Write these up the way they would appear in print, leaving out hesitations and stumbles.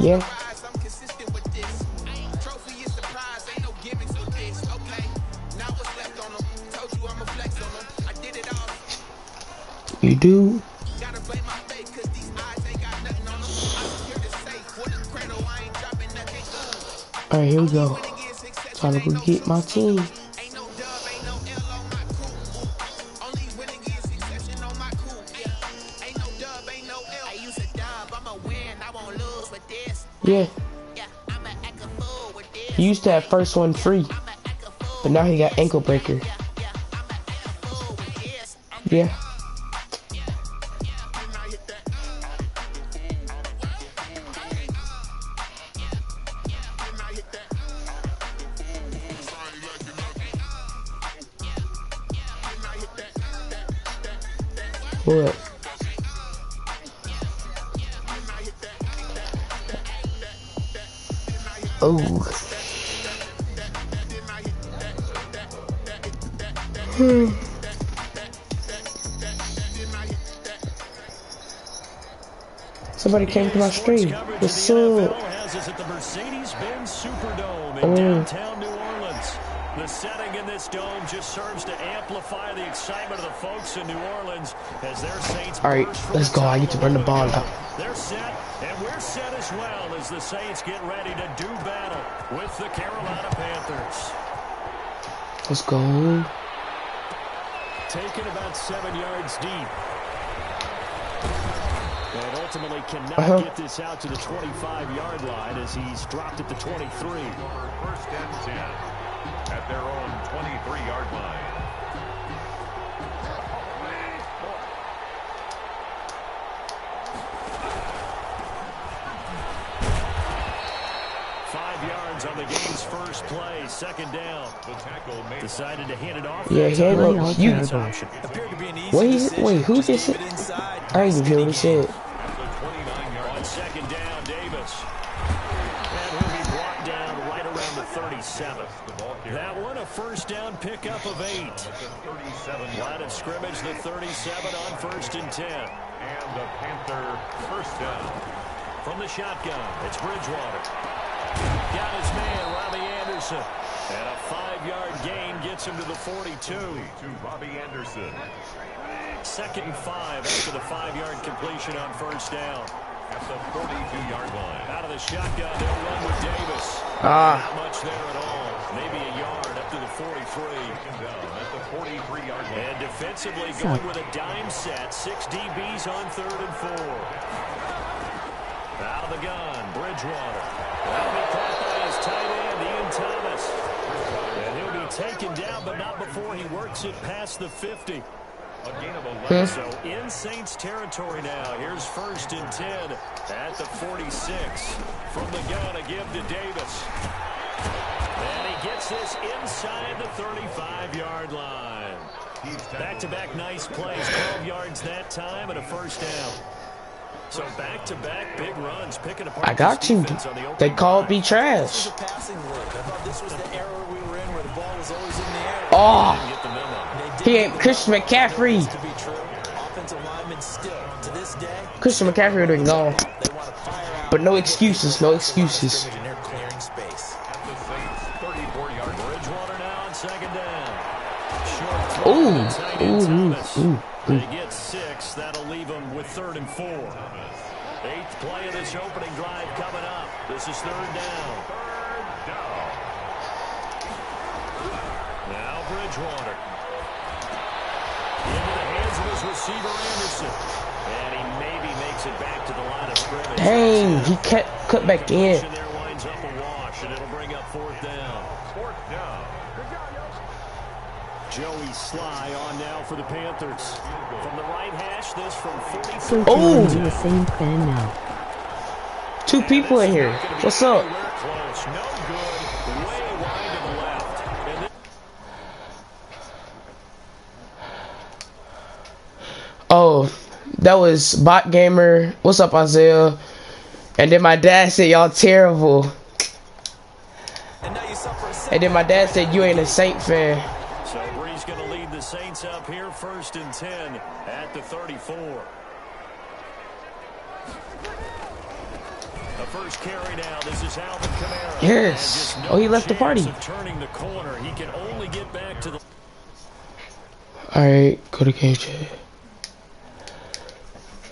Yeah. You do. Alright, here we go. Trying to go get my team. Yeah. He used to have first one free, but now he got ankle breaker. Yeah. What? Oh. Somebody came to my stream. What's up? The setting in this dome just serves to amplify the excitement of the folks in New Orleans as their Saints. All right, let's go. I get to bring the ball out. They're set, and we're set as well as the Saints get ready to do battle with the Carolina Panthers. Let's go. Taken about 7 yards deep. And ultimately cannot get this out to the 25-yard line as he's dropped at the 23. First and 10 at their own 23-yard line. On the game's first play, second down. The tackle decided to hand it off. Yeah, hand up. You. Wait, who just said? I ain't even hear what he said. On second down, Davis. And he'll be brought down right around the 37. That one, a first down pickup of 8. Line of scrimmage, the 37 on first and 10. And the Panther first down. From the shotgun, it's Bridgewater. Got his man, Robbie Anderson. And a 5-yard gain gets him to the 42. To Robbie Anderson. Second and 5 after the 5-yard completion on first down. At the 42-yard line. Out of the shotgun, they'll run with Davis. Not much there at all. Maybe a yard up to the 43. Down at the 43-yard line. And defensively going with a dime set. 6 DBs on third and 4. Out of the gun, Bridgewater. That'll be caught by his tight end, Ian Thomas. And he'll be taken down, but not before he works it past the 50. A gain of 11. So in Saints territory now. Here's first and 10 at the 46. From the gun, a give to Davis. And he gets this inside the 35-yard line. Back-to-back nice plays, 12 yards that time and a first down. So back-to-back big runs, picking apart. I got you. They called me trash. Oh, he ain't Christian McCaffrey. Christian McCaffrey would have been gone. But no excuses, no excuses. Ooh. They get 6. That'll leave them with third and 4. 8th play of this opening drive coming up. This is third down. Now Bridgewater. Into the hands of his receiver, Anderson. And he maybe makes it back to the line of scrimmage. Dang, he cut back in. There winds up a wash, and it'll bring up fourth down. Fourth down. Joey Sly on now for the Panthers. From the right hash, this from 44. Oh! The same fan now. 2 people in here. What's up? Close. No good. Way wide to the left. Oh, that was Bot Gamer. What's up, Isaiah? And then my dad said, y'all terrible. And then my dad said, you ain't a Saint fan. So Bree's going to lead the Saints up here, first and 10 at the 34. The first carry now. This is Alvin Kamara. Yes. Oh, he left the party. Turning the corner. He can only get back to the. All right, go to game chat.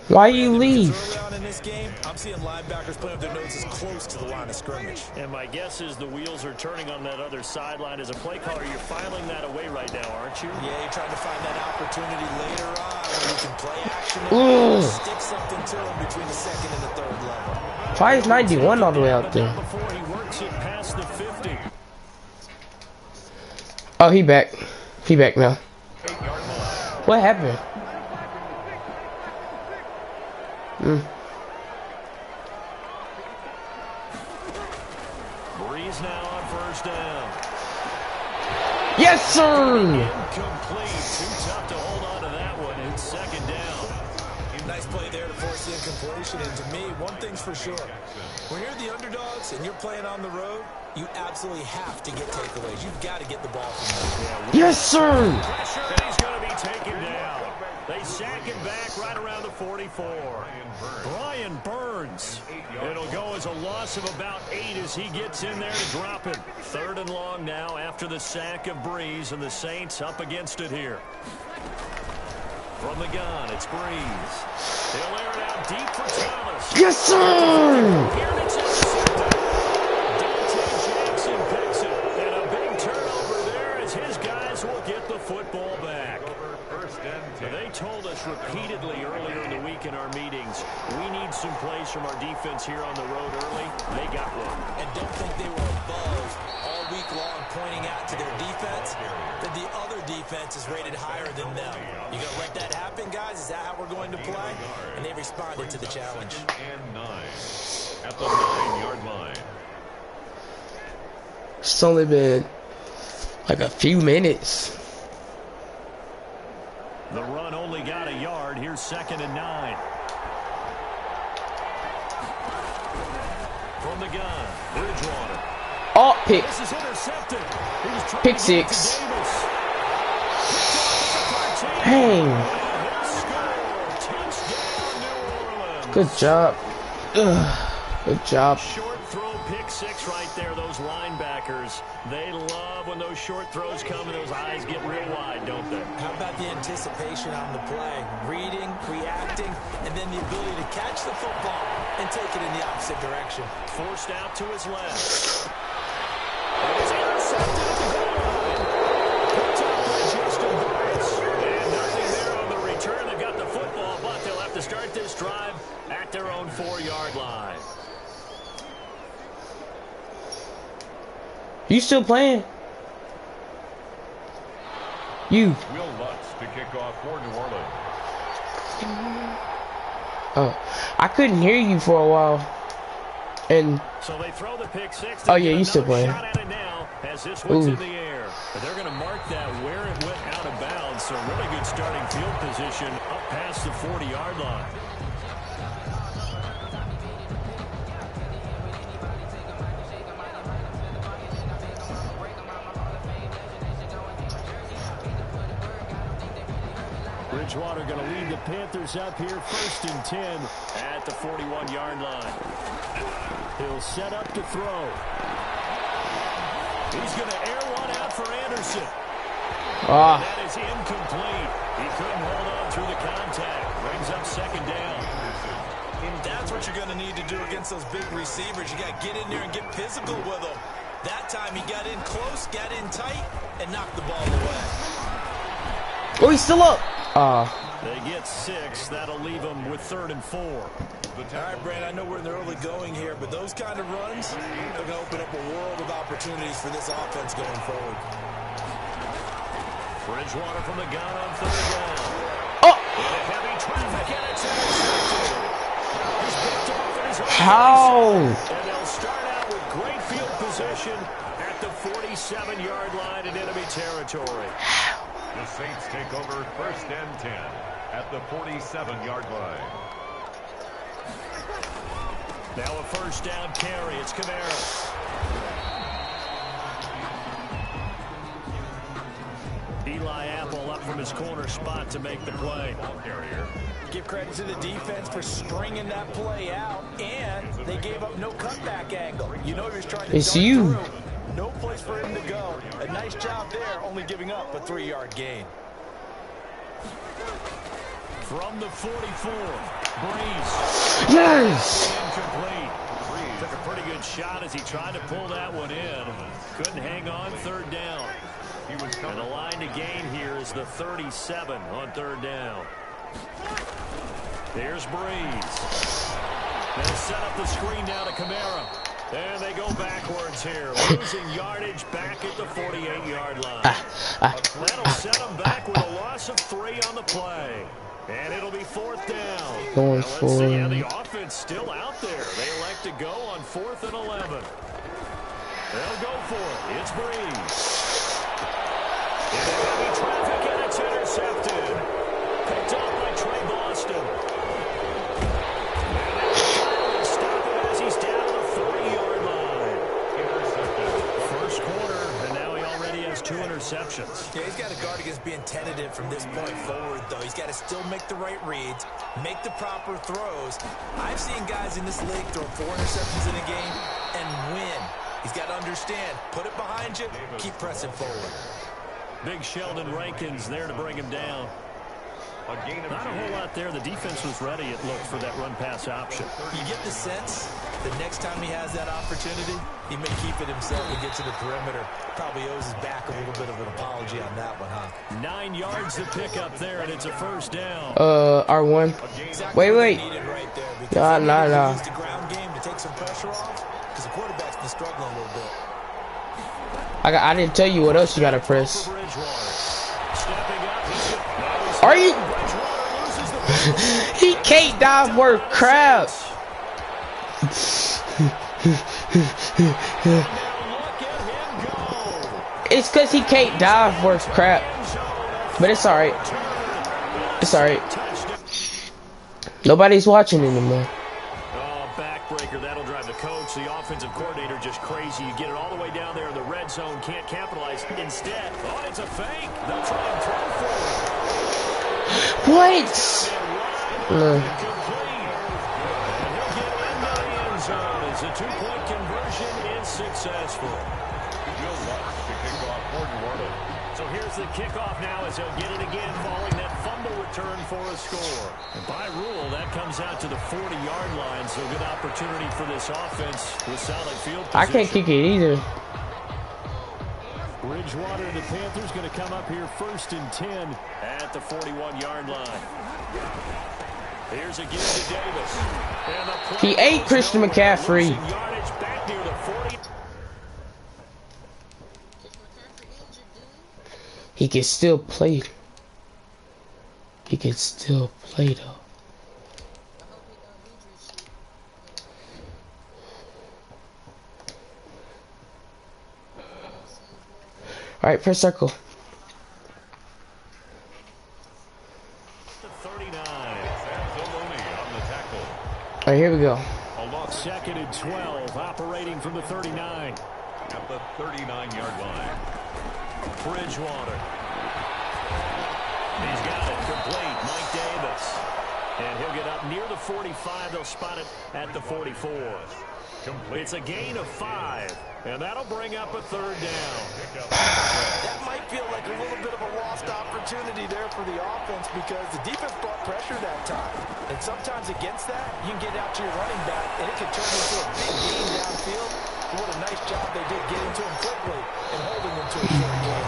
Why you leave? Early on in this game, I'm seeing linebackers putting up their noses close to the line of scrimmage. And my guess is the wheels are turning on that other sideline. As a play caller, you're filing that away right now, aren't you? Yeah, you're trying to find that opportunity later on where you can play action and stick something to him between the second and the third level. Why is 91 all the way out there? Before he works it past the 50. Oh, he back. He back now. What happened? Breeze now on first down. Yes, sir. Incomplete. Too tough to hold on to that one. It's second down. Nice play there to force the incompletion. And to me, one thing's for sure. When you're the underdogs and you're playing on the road, you absolutely have to get takeaways. You've got to get the ball from them. Yes, sir. Pressure, and he's going to be taken down. They sack him back right around the 44. Brian Burns. It'll go as a loss of about 8 as he gets in there to drop it. 3rd and long now after the sack of Breeze, and the Saints up against it here. From the gun, it's Breeze. They'll air it out deep for Thomas. Yes, sir. Here it's intercepted. Dante Jackson picks it. And a big turnover there as his guys will get the football back. They told us repeatedly earlier in the week in our meetings, we need some plays from our defense here on the road early. They got one. And don't think they were above all week long pointing out to their defense that the other defense is rated higher than them. You going to let that happen, guys? Is that how we're going to play? And they responded to the challenge. And 9 at the 9-yard line. It's only been like a few minutes. The run only got a yard. Here's 2nd and 9. From the gun, Bridgewater. Oh, pick. This is intercepted. Pick 6. Dang. Good job. Good job. Short throw, pick 6 right there. Those linebackers, they love when those short throws come and those eyes get real wide, don't they? How about the anticipation on the play? Reading, reacting, and then the ability to catch the football and take it in the opposite direction. Forced out to his left. And it's intercepted at the goal line. Picked up by Justin Burris. And nothing there on the return. They've got the football, but they'll have to start this drive at their own 4-yard line. You still playing? You. Will Lutz to kick off for New Orleans. Oh, I couldn't hear you for a while. And so they throw the pick 6. Oh yeah, you still playing? Shot at it now as this one's in the air. But they're going to mark that where it went out of bounds. So really good starting field position up past the 40-yard line. Bridgewater going to lead the Panthers up here 1st and 10 at the 41-yard line. He'll set up to throw. He's going to air one out for Anderson. That is incomplete. He couldn't hold on through the contact. Brings up 2nd down. That's what you're going to need to do against those big receivers. You got to get in there and get physical with them. That time he got in close, got in tight, and knocked the ball away. Oh, he's still up. They get 6. That'll leave them with 3rd and 4. All right, Brad, I know we're in the early going here, but those kind of runs, they're going to open up a world of opportunities for this offense going forward. Bridgewater from the gun on 3rd down. Oh! Heavy traffic, and it's intercepted. He's picked off in his own How? And they'll start out with great field position at the 47-yard line in enemy territory. The Saints take over 1st and 10 at the 47-yard line. Now a 1st down carry. It's Kamara. Eli Apple up from his corner spot to make the play. Give credit to the defense for stringing that play out, and they gave up no cutback angle. You know he was trying to It's dart you. through. No place for him to go. A nice job there, only giving up a 3-yard gain. From the 44, Breeze. Yes. Incomplete. Took a pretty good shot as he tried to pull that one in. Couldn't hang on, third down. And the line to gain here is the 37 on third down. There's Breeze. They'll set up the screen now to Kamara. And they go backwards here. Losing yardage back at the 48-yard line. That'll set them back with a loss of 3 on the play. And it'll be fourth down. Going Let's see, for the offense still out there. They elect to go on 4th and 11. They'll go for it. It's Breeze. Into heavy traffic, and it's intercepted. Picked off by Trey Boston. And they stop him as he's down to the 40-yard line. Intercepted. First quarter, and now he already has 2 interceptions. Yeah, he's got to guard against being tentative from this point forward, though. He's got to still make the right reads, make the proper throws. I've seen guys in this league throw 4 interceptions in a game and win. He's got to understand, put it behind you, keep pressing forward. Big Sheldon Rankins there to bring him down. Not a whole lot there. The defense was ready, it looked, for that run-pass option. You get the sense the next time he has that opportunity, he may keep it himself and get to the perimeter. Probably owes his back a little bit of an apology on that one, huh? 9 yards to pick up there, and it's a first down. R1. Exactly Wait. right there, Nah. use the ground game to take some pressure off, because the quarterback's been struggling a little bit. I didn't tell you what else you gotta press. Are you? He can't dive worth crap. It's cause he can't dive worth crap. But it's alright. It's alright. Nobody's watching anymore. Backbreaker, that'll drive the coach, the offensive coordinator, just crazy. You get it all the way down there in the red zone, can't capitalize. Instead, it's a fake. They'll try and throw for it. What? As a 2-point conversion is successful. So here's the kickoff now as they'll get it again following that fumble return for a score. And by rule, that comes out to the 40-yard line, so good opportunity for this offense with solid field position. I can't kick it either. Bridgewater and the Panthers going to come up here 1st and 10 at the 41-yard line. Here's a give to Davis. And the play He ate Christian McCaffrey. yardage back near the 40. He can still play. He can still play though. All right, press circle. 39. All right, here we go. 2nd and 12, operating from the 39. At the 39-yard line. Bridgewater. He's got it complete. Mike Davis. And he'll get up near the 45. They'll spot it at the 44. It's a gain of 5. And that'll bring up a 3rd down. That might feel like a little bit of a lost opportunity there for the offense because the defense brought pressure that time. And sometimes against that, you can get out to your running back, and it can turn into a big gain downfield. What a nice job they did getting to him quickly and holding him to a short gain.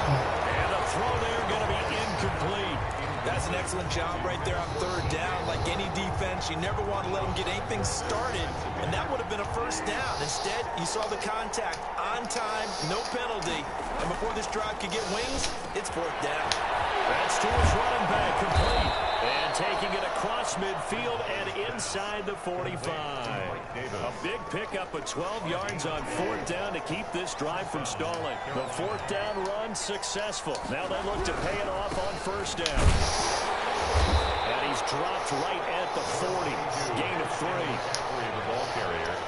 And the throw there going to be incomplete. That's an excellent job right there on 3rd down. Like any defense, you never want to let them get anything started, and that would have been a first down. Instead, you saw the contact on time, no penalty, and before this drive could get wings, it's 4th down. That's to his running back, complete. And taking it across midfield and inside the 45. A big pickup of 12 yards on 4th down to keep this drive from stalling. The 4th down run successful. Now they look to pay it off on 1st down. And he's dropped right at the 40. Gain of 3.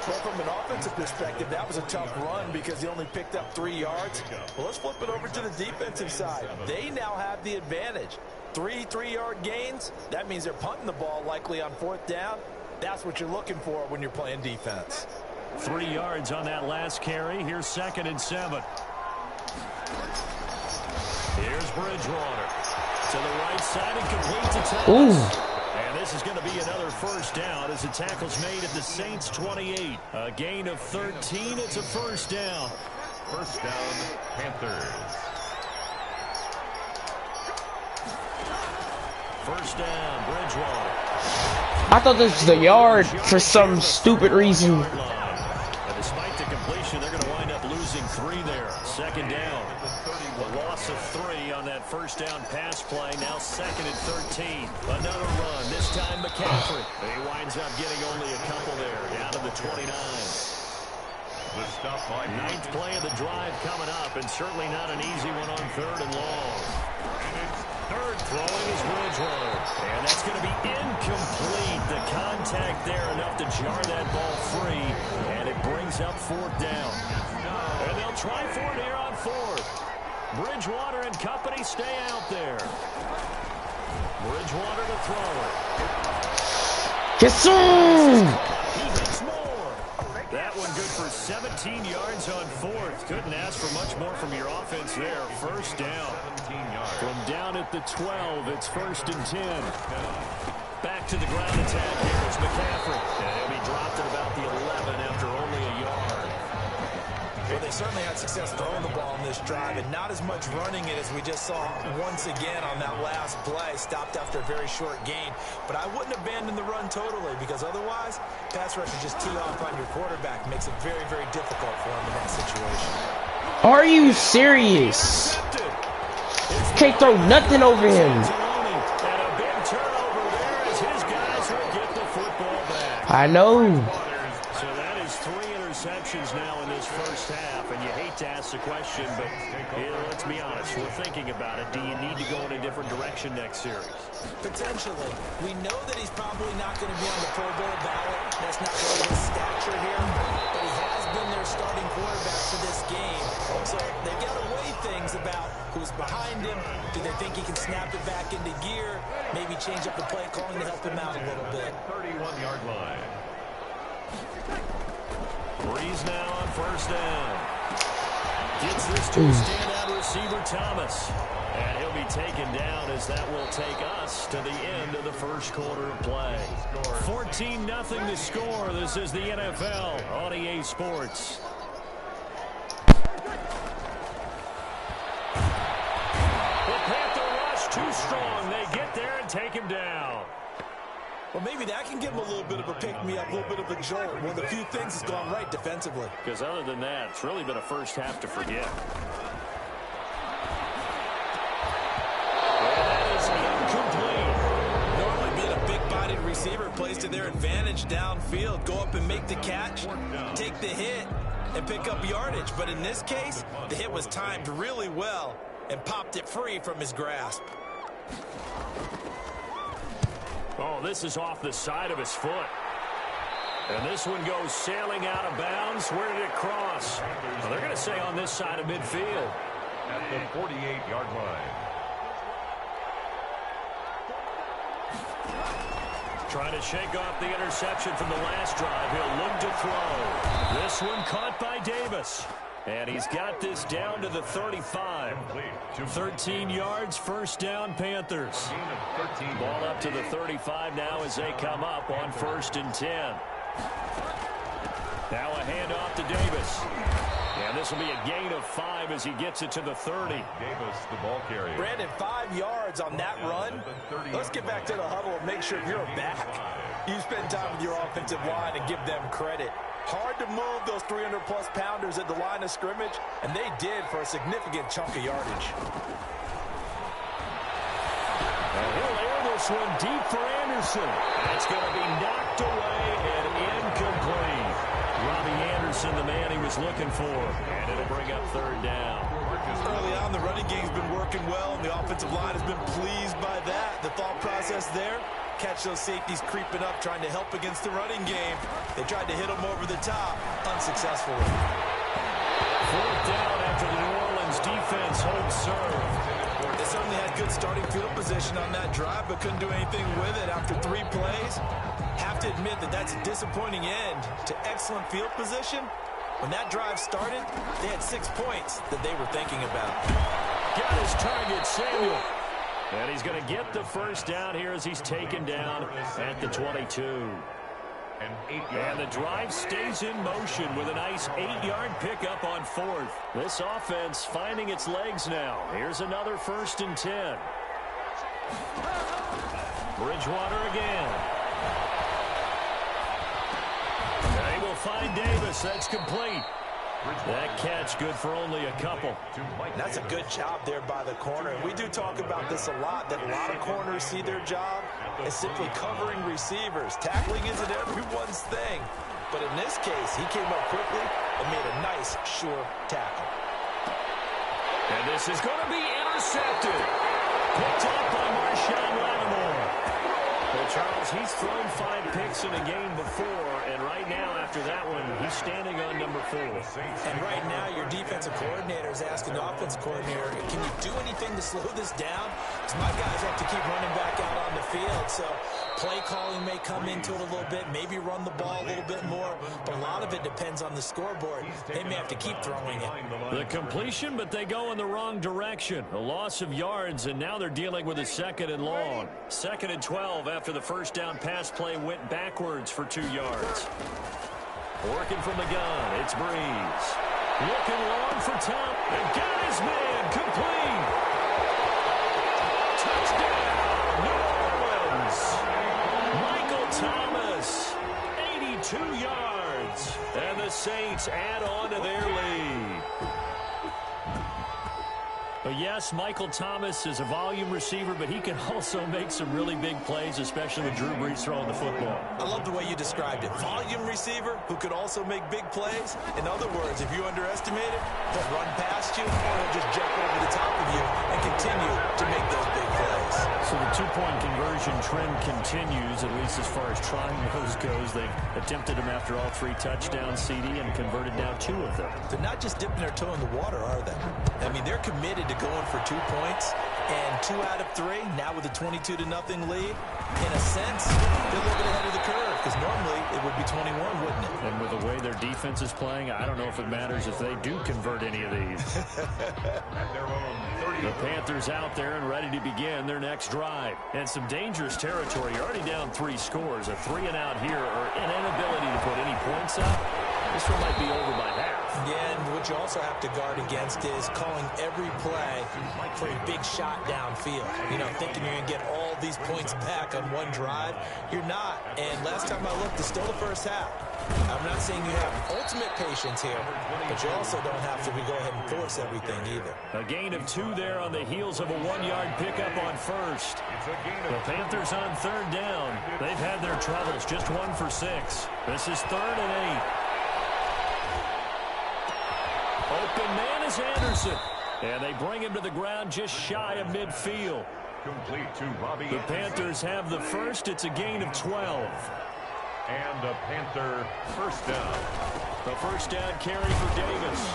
Well, from an offensive perspective, that was a tough run because he only picked up 3 yards. Well, let's flip it over to the defensive side. They now have the advantage. 3 3-yard gains. That means they're punting the ball likely on 4th down. That's what you're looking for when you're playing defense. 3 yards on that last carry. Here's 2nd and 7. Here's Bridgewater to the right side and complete to Thomas. And this is going to be another first down as the tackle's made at the Saints 28. A gain of 13. It's a first down. First down, Panthers. First down, Bridgewater. I thought this was the yard for some stupid reason. And despite the completion, they're going to wind up losing 3 there. 2nd down. A loss of 3 on that first down pass play. Now 2nd and 13. Another run. This time McCaffrey. He winds up getting only a couple there. Down to the 29. The stop by 9th play of the drive coming up, and certainly not an easy one on 3rd and long. Third throwing is Bridgewater. And that's going to be incomplete. The contact there enough to jar that ball free. And it brings up 4th down. And they'll try for it here on 4th. Bridgewater and company stay out there. Bridgewater to throw it. Yes, sir! He hits more. That one good for 17 yards on 4th. Couldn't ask for much more from your offense there. First down. From down at the 12, it's 1st and 10. Back to the ground attack here. It's McCaffrey. And he dropped at about the 11 after only a yard. Well, they certainly had success throwing the ball on this drive, and not as much running it as we just saw once again on that last play. Stopped after a very short gain. But I wouldn't abandon the run totally, because otherwise, pass rush would just tee off on your quarterback. Makes it very, very difficult for him in that situation. Are you serious? Can't throw nothing over him. And a big turnover there as his guys will get the football back. I know. So that is 3 interceptions now in this first half, and you hate to ask the question, but let's be honest, we're thinking about it. Do you need to go in a different direction next series? Potentially. We know that he's probably not going to be on the Pro Bowl ballot. That's not really his stature here, but he has been their starting quarterback for this game. So they've got to weigh things about who's behind him. Do they think he can snap it back into gear? Maybe change up the play calling to help him out a little bit. 31-yard line. Breeze now on first down. Gets this to a standout receiver, Thomas. And he'll be taken down as that will take us to the end of the first quarter of play. 14-0 to score. This is the NFL on EA Sports. The Panther rush too strong. They get there and take him down. Well, maybe that can give him a little bit of a pick-me-up, a little bit of a jolt. One of the few things that's gone right defensively. Because other than that, it's really been a first half to forget. And that is incomplete. Normally being a big-bodied receiver plays to their advantage downfield. Go up and make the catch, take the hit, and pick up yardage. But in this case, the hit was timed really well and popped it free from his grasp. Oh, this is off the side of his foot. And this one goes sailing out of bounds. Where did it cross? Well, they're going to say on this side of midfield. At the 48-yard line. Trying to shake off the interception from the last drive. He'll look to throw. This one caught by Davis. And he's got this down to the 35. 13 yards, first down, Panthers. Ball up to the 35 now as they come up on 1st and 10. Now a handoff to Davis. And this will be a gain of 5 as he gets it to the 30. Davis, the ball carrier. Brandon, 5 yards on that run. Let's get back to the huddle and make sure you're back. You spend time with your offensive line and give them credit. Hard to move those 300-plus pounders at the line of scrimmage, and they did for a significant chunk of yardage. And he'll air this one deep for Anderson. That's going to be knocked away and incomplete. Robbie Anderson, the man he was looking for. And it'll bring up 3rd down. Early on, the running game's been working well, and the offensive line has been pleased by that. The thought process there, catch those safeties creeping up, trying to help against the running game. They tried to hit them over the top, unsuccessfully. 4th down after the New Orleans defense holds serve. They certainly had good starting field position on that drive, but couldn't do anything with it after 3 plays. Have to admit that that's a disappointing end to excellent field position. When that drive started, they had 6 points that they were thinking about. Got his target, Samuel. And he's going to get the first down here as he's taken down at the 22. And the drive stays in motion with a nice 8-yard pickup on 4th. This offense finding its legs now. Here's another 1st and 10. Bridgewater again. They will find Davis. That's complete. That catch good for only a couple. That's a good job there by the corner. And we do talk about this a lot, that a lot of corners see their job as simply covering receivers. Tackling isn't everyone's thing. But in this case, he came up quickly and made a nice, sure tackle. And this is going to be intercepted. Picked up by Marshawn Lattimore. Well, Charles, he's thrown 5 picks in a game before, and right now, after that one, he's standing on number 4. And right now, your defensive coordinator is asking the offensive coordinator, can you do anything to slow this down? Because my guys have to keep running back out on the field, so play calling may come into it a little bit, maybe run the ball a little bit more, but a lot of it depends on the scoreboard. They may have to keep throwing it. The completion, but they go in the wrong direction. A loss of yards, and now they're dealing with a 2nd and long. 2nd and 12 after the first down pass play went backwards for 2 yards. Working from the gun, it's Breeze. Looking long for Tom. And got his man complete. Touchdown, New Orleans. Michael Thomas, 82 yards. And the Saints add on to their lead. But yes, Michael Thomas is a volume receiver, but he can also make some really big plays, especially with Drew Brees throwing the football. I love the way you described it. Volume receiver who could also make big plays. In other words, if you underestimate it, he'll run past you or he'll just jump over the top of you and continue to make those big plays. So the 2-point conversion trend continues, at least as far as trying those goes. They've attempted them after all 3 touchdowns, CD, and converted now 2 of them. They're not just dipping their toe in the water, are they? I mean, they're committed to going for 2 points, and 2 out of 3, now with a 22-0 lead. In a sense, they're a little bit ahead of the curve, because normally it would be 21, wouldn't it? And with the way their defense is playing, I don't know if it matters if they do convert any of these. The Panthers out there and ready to begin their next drive. And some dangerous territory. You're already down 3 scores. A 3-and-out here, or an inability to put any points up. This one might be over by half. Yeah, and what you also have to guard against is calling every play for a big shot downfield. You know, thinking you're going to get all these points back on one drive. You're not. And last time I looked, it's still the first half. I'm not saying you have ultimate patience here, but you also don't have to go ahead and force everything either. A gain of 2 there on the heels of a 1-yard pickup on 1st. The Panthers on 3rd down. They've had their troubles, just 1 for 6. This is 3rd and 8. Open man is Anderson. And they bring him to the ground just shy of midfield. Complete to Robbie The Panthers have the first. It's a gain of 12. And a Panther first down. The first down carry for Davis.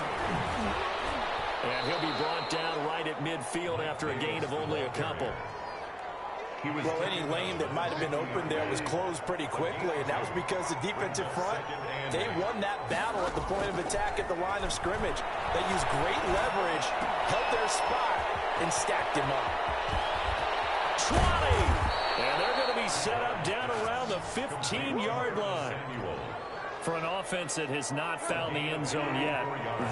And he'll be brought down right at midfield after a gain of only a couple. Well, any lane that might have been open there was closed pretty quickly, and that was because the defensive front, they won that battle at the point of attack at the line of scrimmage. They used great leverage, held their spot, and stacked him up. 20! And they're going to be set up down around the 15-yard line. For an offense that has not found the end zone yet,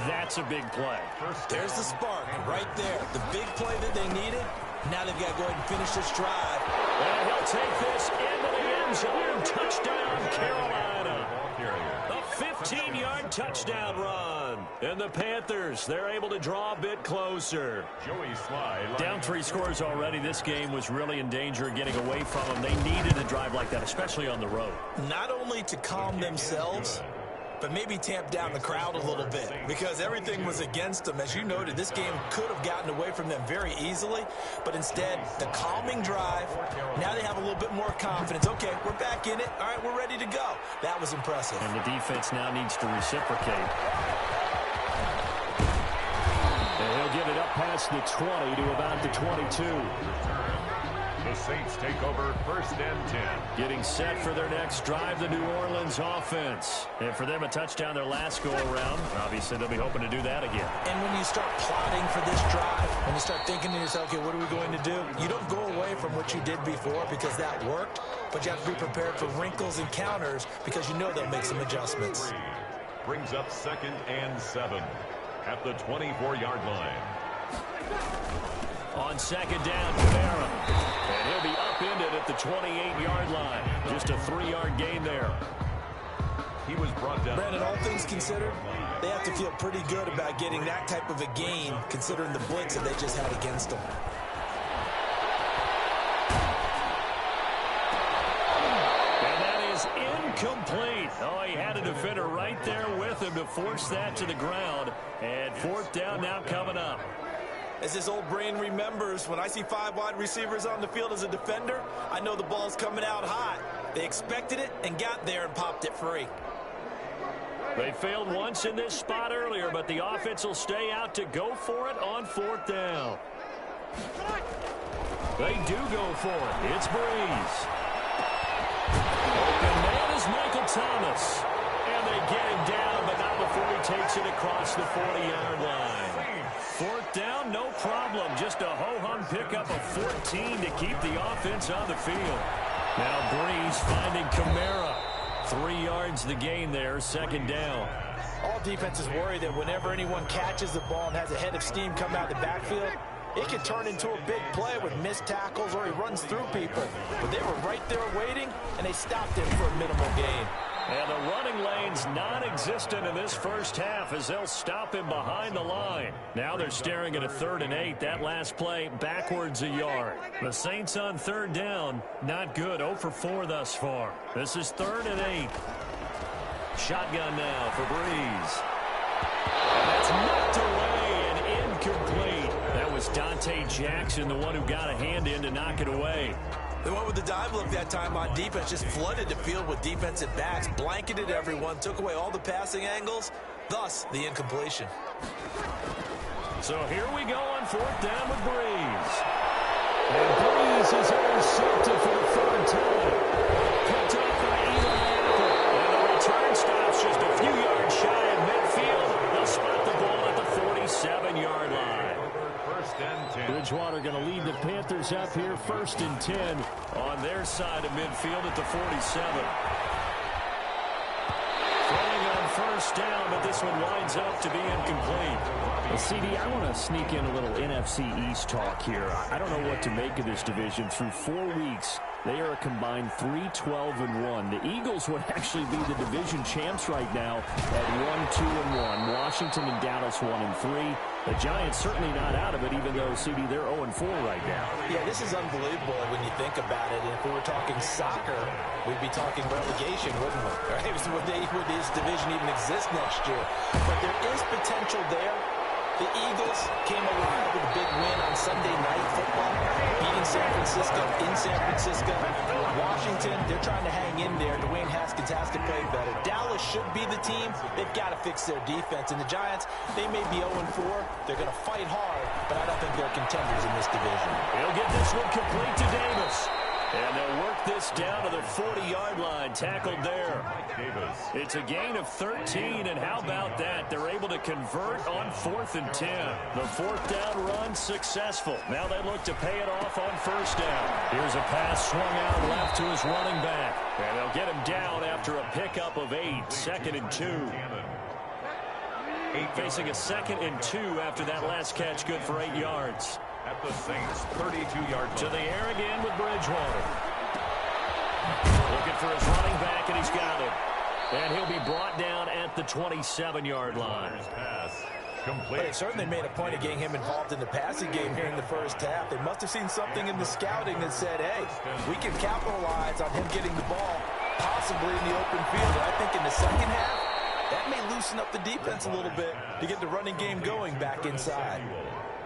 that's a big play. There's the spark right there. The big play that they needed. Now they've got to go ahead and finish this drive. And he'll take this into the end zone. Touchdown, Carolina. A 15-yard touchdown run. And the Panthers, they're able to draw a bit closer. Down 3 scores already. This game was really in danger of getting away from them. They needed a drive like that, especially on the road. Not only to calm themselves, but maybe tamp down the crowd a little bit because everything was against them. As you noted, this game could have gotten away from them very easily, but instead, the calming drive, now they have a little bit more confidence. Okay, we're back in it. All right, we're ready to go. That was impressive. And the defense now needs to reciprocate. And he'll get it up past the 20 to about the 22. The Saints take over 1st and 10. Getting set for their next drive, the New Orleans offense. And for them, a touchdown their last go-around. Obviously, they'll be hoping to do that again. And when you start plotting for this drive, when you start thinking to yourself, okay, what are we going to do? You don't go away from what you did before because that worked, but you have to be prepared for wrinkles and counters because you know they'll make some adjustments. Brings up 2nd and 7 at the 24-yard line. On 2nd down, Kamara. And he'll be upended at the 28-yard line. Just a 3-yard gain there. He was brought down. Brandon, all things considered, they have to feel pretty good about getting that type of a gain considering the blitz that they just had against them. And that is incomplete. Oh, he had a defender right there with him to force that to the ground. And 4th down now coming up. As this old brain remembers, when I see 5 wide receivers on the field as a defender, I know the ball's coming out hot. They expected it and got there and popped it free. They failed once in this spot earlier, but the offense will stay out to go for it on 4th down. They do go for it. It's Breeze. Open man is Michael Thomas. And they get him down, but not before he takes it across the 40-yard line. 4th down, no problem. Just a ho-hum pickup of 14 to keep the offense on the field. Now Breeze finding Kamara. 3 yards the gain there, 2nd down. All defenses worry that whenever anyone catches the ball and has a head of steam come out the backfield, it can turn into a big play with missed tackles or he runs through people. But they were right there waiting, and they stopped him for a minimal gain. And the running lane's non-existent in this first half as they'll stop him behind the line. Now they're staring at a 3rd and 8. That last play backwards a yard. The Saints on 3rd down, not good. 0 for 4 thus far. This is 3rd and 8. Shotgun now for Breeze. And that's knocked away and incomplete. That was Dante Jackson, the one who got a hand in to knock it away. They went with the dive look that time on defense, just flooded the field with defensive backs, blanketed everyone, took away all the passing angles, thus the incompletion. So here we go on 4th down with Breeze. And Breeze is intercepted for the 3rd time. Picked up by Eli Apple. And the return stops just a few yards shy of midfield. They'll spot the ball at the 47-yard line. Bridgewater going to lead the Panthers up here 1st and 10 on their side of midfield at the 47. Throwing on 1st down, but this one winds up to be incomplete. Well, CD, I want to sneak in a little NFC East talk here. I don't know what to make of this division. Through 4 weeks, they are a combined 3-12-1. The Eagles would actually be the division champs right now at 1-2-1. Washington and Dallas 1-3. The Giants certainly not out of it, even though, CD, they're 0-4 right now. Yeah, this is unbelievable when you think about it. And if we were talking soccer, we'd be talking relegation, wouldn't we? Right? Would this division even exist next year? But there is potential there. The Eagles came alive with a big win on Sunday Night Football, beating San Francisco in San Francisco. Washington, they're trying to hang in there. Dwayne Haskins has to play better. Dallas should be the team. They've got to fix their defense. And the Giants, they may be 0-4. They're going to fight hard, but I don't think they're contenders in this division. He'll get this one complete to Davis. And they'll work this down to the 40-yard line, tackled there. It's a gain of 13, and how about that? They're able to convert on 4th and 10. The 4th down run successful. Now they look to pay it off on 1st down. Here's a pass swung out left to his running back. And they'll get him down after a pickup of 8, 2nd and 2. Facing a 2nd and 2 after that last catch, good for 8 yards. At the Saints' 32-yard line. To the air again with Bridgewater. Looking for his running back, and he's got it. And he'll be brought down at the 27-yard line. Pass. But they certainly made a point of getting him involved in the passing game here in the first half. They must have seen something in the scouting that said, hey, we can capitalize on him getting the ball, possibly in the open field. And I think in the second half, loosen up the defense a little bit to get the running game going back inside.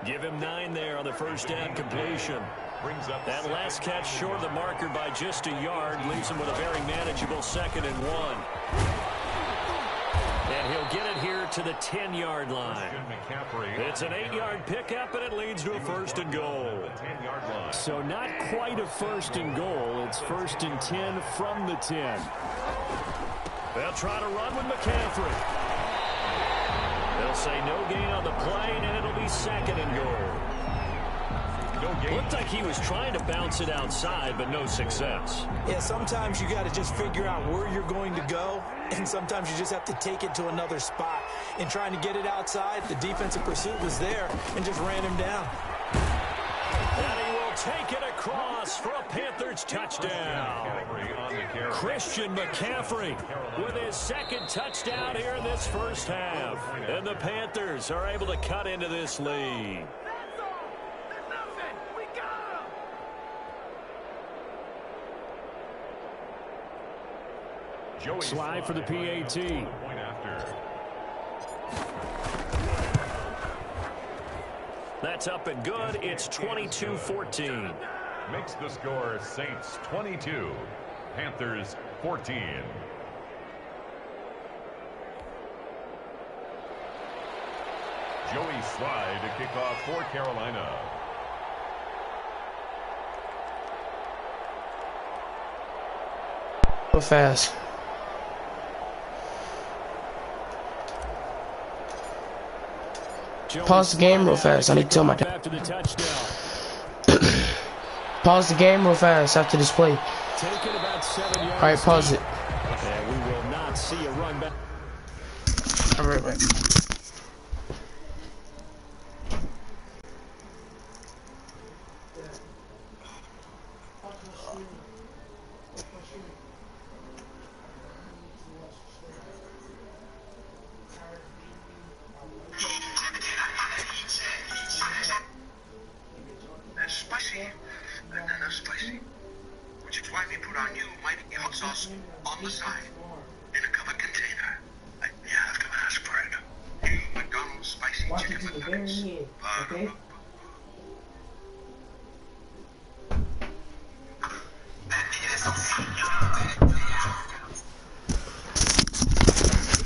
Give him 9 there on the first down completion. That last catch short of the marker by just a yard leaves him with a very manageable 2nd and 1. And he'll get it here to the 10-yard line. It's an 8-yard pickup, and it leads to a 1st and goal. So not quite a 1st and goal. It's 1st and 10 from the 10. They'll try to run with McCaffrey. They'll say no gain on the play, and it'll be 2nd and goal. Looked like he was trying to bounce it outside, but no success. Yeah, sometimes you got to just figure out where you're going to go, and sometimes you just have to take it to another spot. In trying to get it outside, the defensive pursuit was there and just ran him down. And he will take it across for a Panthers touchdown. Christian McCaffrey with his 2nd touchdown here in this first half. And the Panthers are able to cut into this lead. Slide for the PAT. That's up and good. It's 22-14. Makes the score Saints 22, Panthers 14. Joey Slye to kick off for Carolina. Go fast. Pause the game real fast. I need to tell my dad. Pause the game real fast after this play. Alright, pause it. And we will not see a run back. Alright.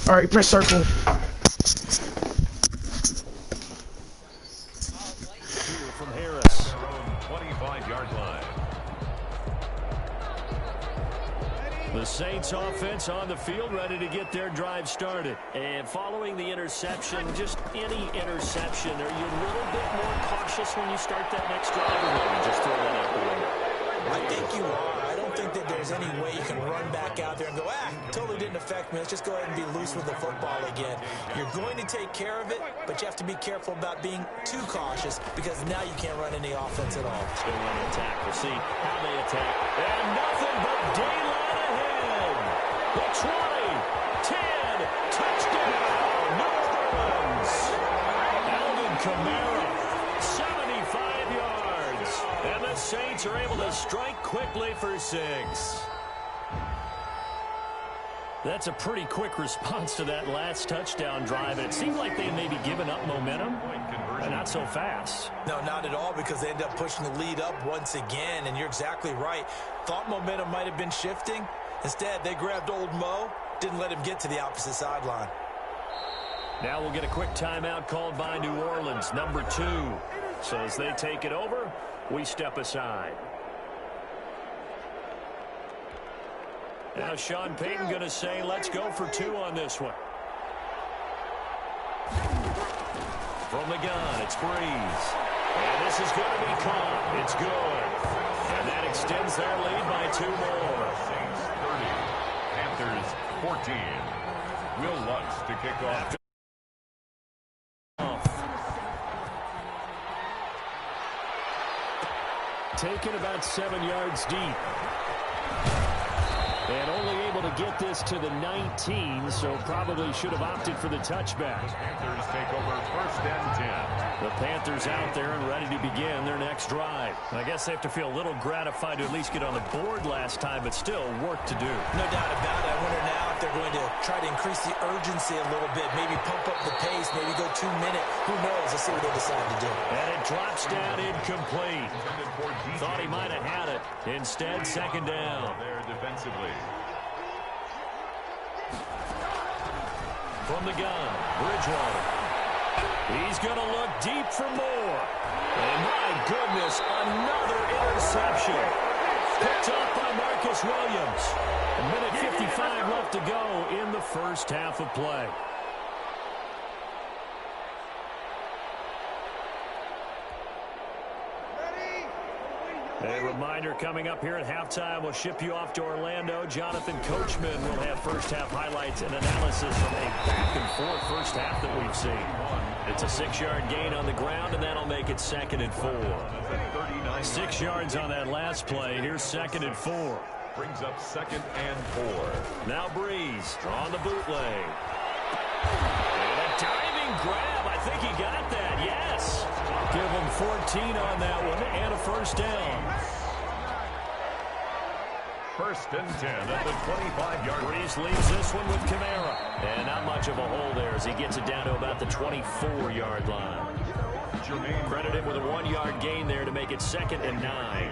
Alright, press circle. From Harris. 25-yard line. The Saints offense on the field, ready to get their drive started. And following the interception, just any interception, are you a little bit more cautious when you start that next drive, or maybe just throw that out the window? I think you are. I don't think that there's any way you can run back out there and go, totally didn't affect me. Let's just go ahead and be loose with the football again. You're going to take care of it, but you have to be careful about being too cautious because now you can't run any offense at all. Still want to attack. We'll see how they attack. And nothing but daylight ahead. The 20, 10, touchdown, New Orleans. Alvin Kamara, 75 yards. And the Saints are able to strike quickly for 6. That's a pretty quick response to that last touchdown drive. And it seemed like they may be giving up momentum, but not so fast. No, not at all, because they end up pushing the lead up once again. And you're exactly right. Thought momentum might have been shifting. Instead, they grabbed old Mo, didn't let him get to the opposite sideline. Now we'll get a quick timeout called by New Orleans, number 2. So as they take it over, we step aside. Now Sean Payton going to say, let's go for 2 on this one. From the gun, it's Breeze. And this is going to be caught. It's good. And that extends their lead by 2 more. Saints 30, Panthers 14. Will Lutz to kick off. Taken about 7 yards deep. And only able to get this to the 19, so probably should have opted for the touchback. Panthers take over 1st and 10. The Panthers out there and ready to begin their next drive. I guess they have to feel a little gratified to at least get on the board last time, but still work to do. No doubt about it. I wonder now think they're going to try to increase the urgency a little bit, maybe pump up the pace, maybe go 2 minute. Who knows? Let's see what they decide to do. And it drops down incomplete. Thought he might have had it. Instead, second down. There defensively. From the gun, Bridgewater. He's going to look deep for more. And my goodness, another interception. Picked up by Marcus Williams. A minute 55 left to go in the first half of play. A reminder coming up here at halftime. We'll ship you off to Orlando. Jonathan Coachman will have first-half highlights and analysis from a back-and-forth first half that we've seen. It's a 6-yard gain on the ground, and that'll make it 2nd and 4. 6 yards on that last play. Here's 2nd and 4. Brings up 2nd and 4. Now Breeze on the bootleg. And a diving grab. I think he got that, yes. Give him 14 on that one and a first down. 1st and 10 at the 25-yard line. Breeze leaves this one with Kamara. And not much of a hole there as he gets it down to about the 24-yard line. Credit him with a 1-yard gain there to make it 2nd and 9.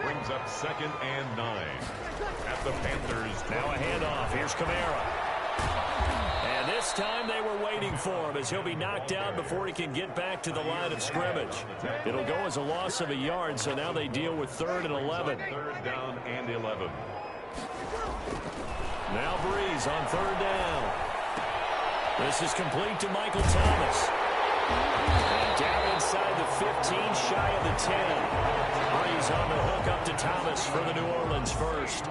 Brings up 2nd and 9 at the Panthers. Now a handoff. Here's Kamara. And this time they were waiting for him as he'll be knocked out before he can get back to the line of scrimmage. It'll go as a loss of a yard, so now they deal with 3rd and 11. 3rd down and 11. Now Breeze on 3rd down. This is complete to Michael Thomas. And down inside the 15, shy of the 10. Breeze on the hook up to Thomas for the New Orleans first.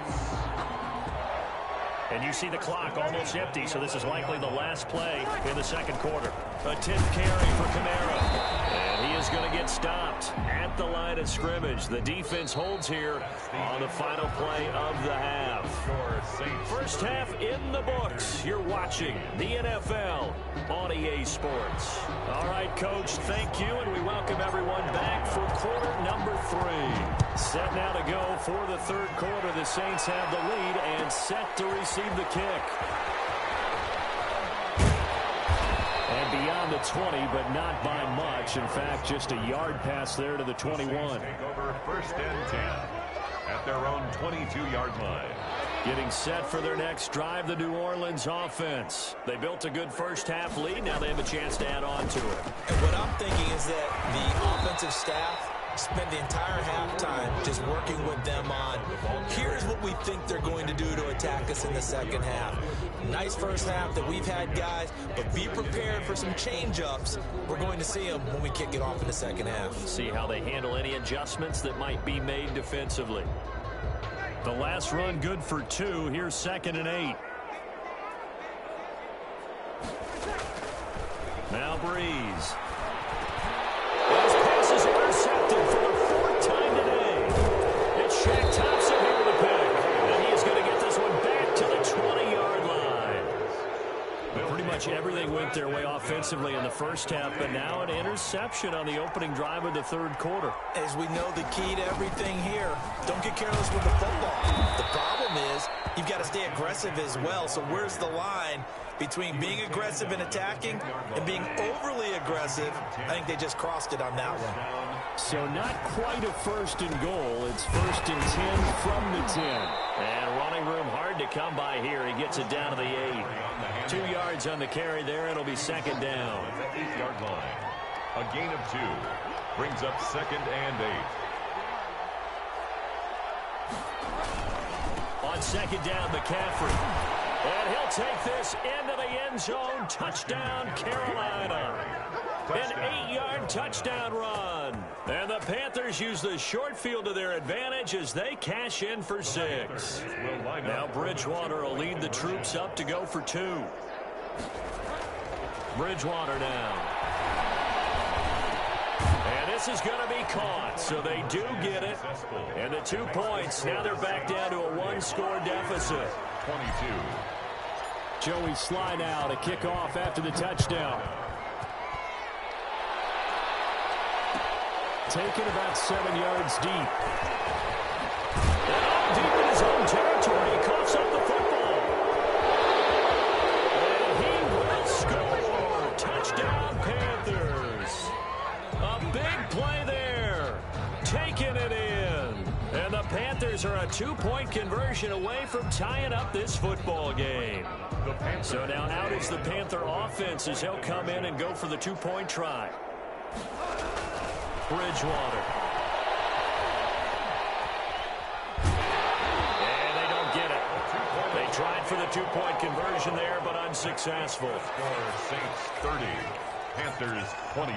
And you see the clock almost empty, so this is likely the last play in the 2nd quarter. A 10th carry for Kamara. And he is going to get stopped at the line of scrimmage. The defense holds here on the final play of the half. First half in the books. You're watching the NFL on EA Sports. All right, Coach, thank you, and we welcome everyone back for quarter number 3. Set now to go for the 3rd quarter. The Saints have the lead and set to receive the kick. And beyond the 20, but not by much. In fact, just a yard pass there to the 21. Take over 1st and 10 at their own 22-yard line. Getting set for their next drive, the New Orleans offense. They built a good first-half lead. Now they have a chance to add on to it. And what I'm thinking is that the offensive staff spent the entire halftime just working with them on, here's what we think they're going to do to attack us in the 2nd half. Nice first half that we've had, guys, but be prepared for some change-ups. We're going to see them when we kick it off in the 2nd half. See how they handle any adjustments that might be made defensively. The last run good for 2. Here's 2nd and 8. Now Breeze. His pass is intercepted for the 4th time today. It's Shaq Thompson here with the pick. And he's going to get this one back to the 20-yard line. Pretty much everything went their way offensively in the first half, but now an interception on the opening drive of the 3rd quarter. As we know, the key to everything here, don't get careless with the football. The problem is you've got to stay aggressive as well. So where's the line between being aggressive and attacking and being overly aggressive? I think they just crossed it on that one. So not quite a 1st and goal. It's 1st and 10 from the 10. And running room hard to come by here. He gets it down to the 8. 2 yards on the carry there. It'll be 2nd down. 8-yard line. A gain of 2. Brings up 2nd and 8. On 2nd down, McCaffrey. And he'll take this into the end zone. Touchdown, Carolina. An 8-yard touchdown run. And the Panthers use the short field to their advantage as they cash in for 6. Now Bridgewater will lead the troops up to go for 2. Bridgewater now. And this is going to be caught, so they do get it. And the 2 points, now they're back down to a 1-score deficit. 22. Joey Sly now to kick off after the touchdown. Taken about 7 yards deep. And deep in his own territory, he coughs up the football. Panthers are a 2-point conversion away from tying up this football game. So now out is the Panther offense as he'll come in and go for the 2-point try. Bridgewater. And they don't get it. They tried for the 2-point conversion there, but unsuccessful. Saints 30, Panthers 28.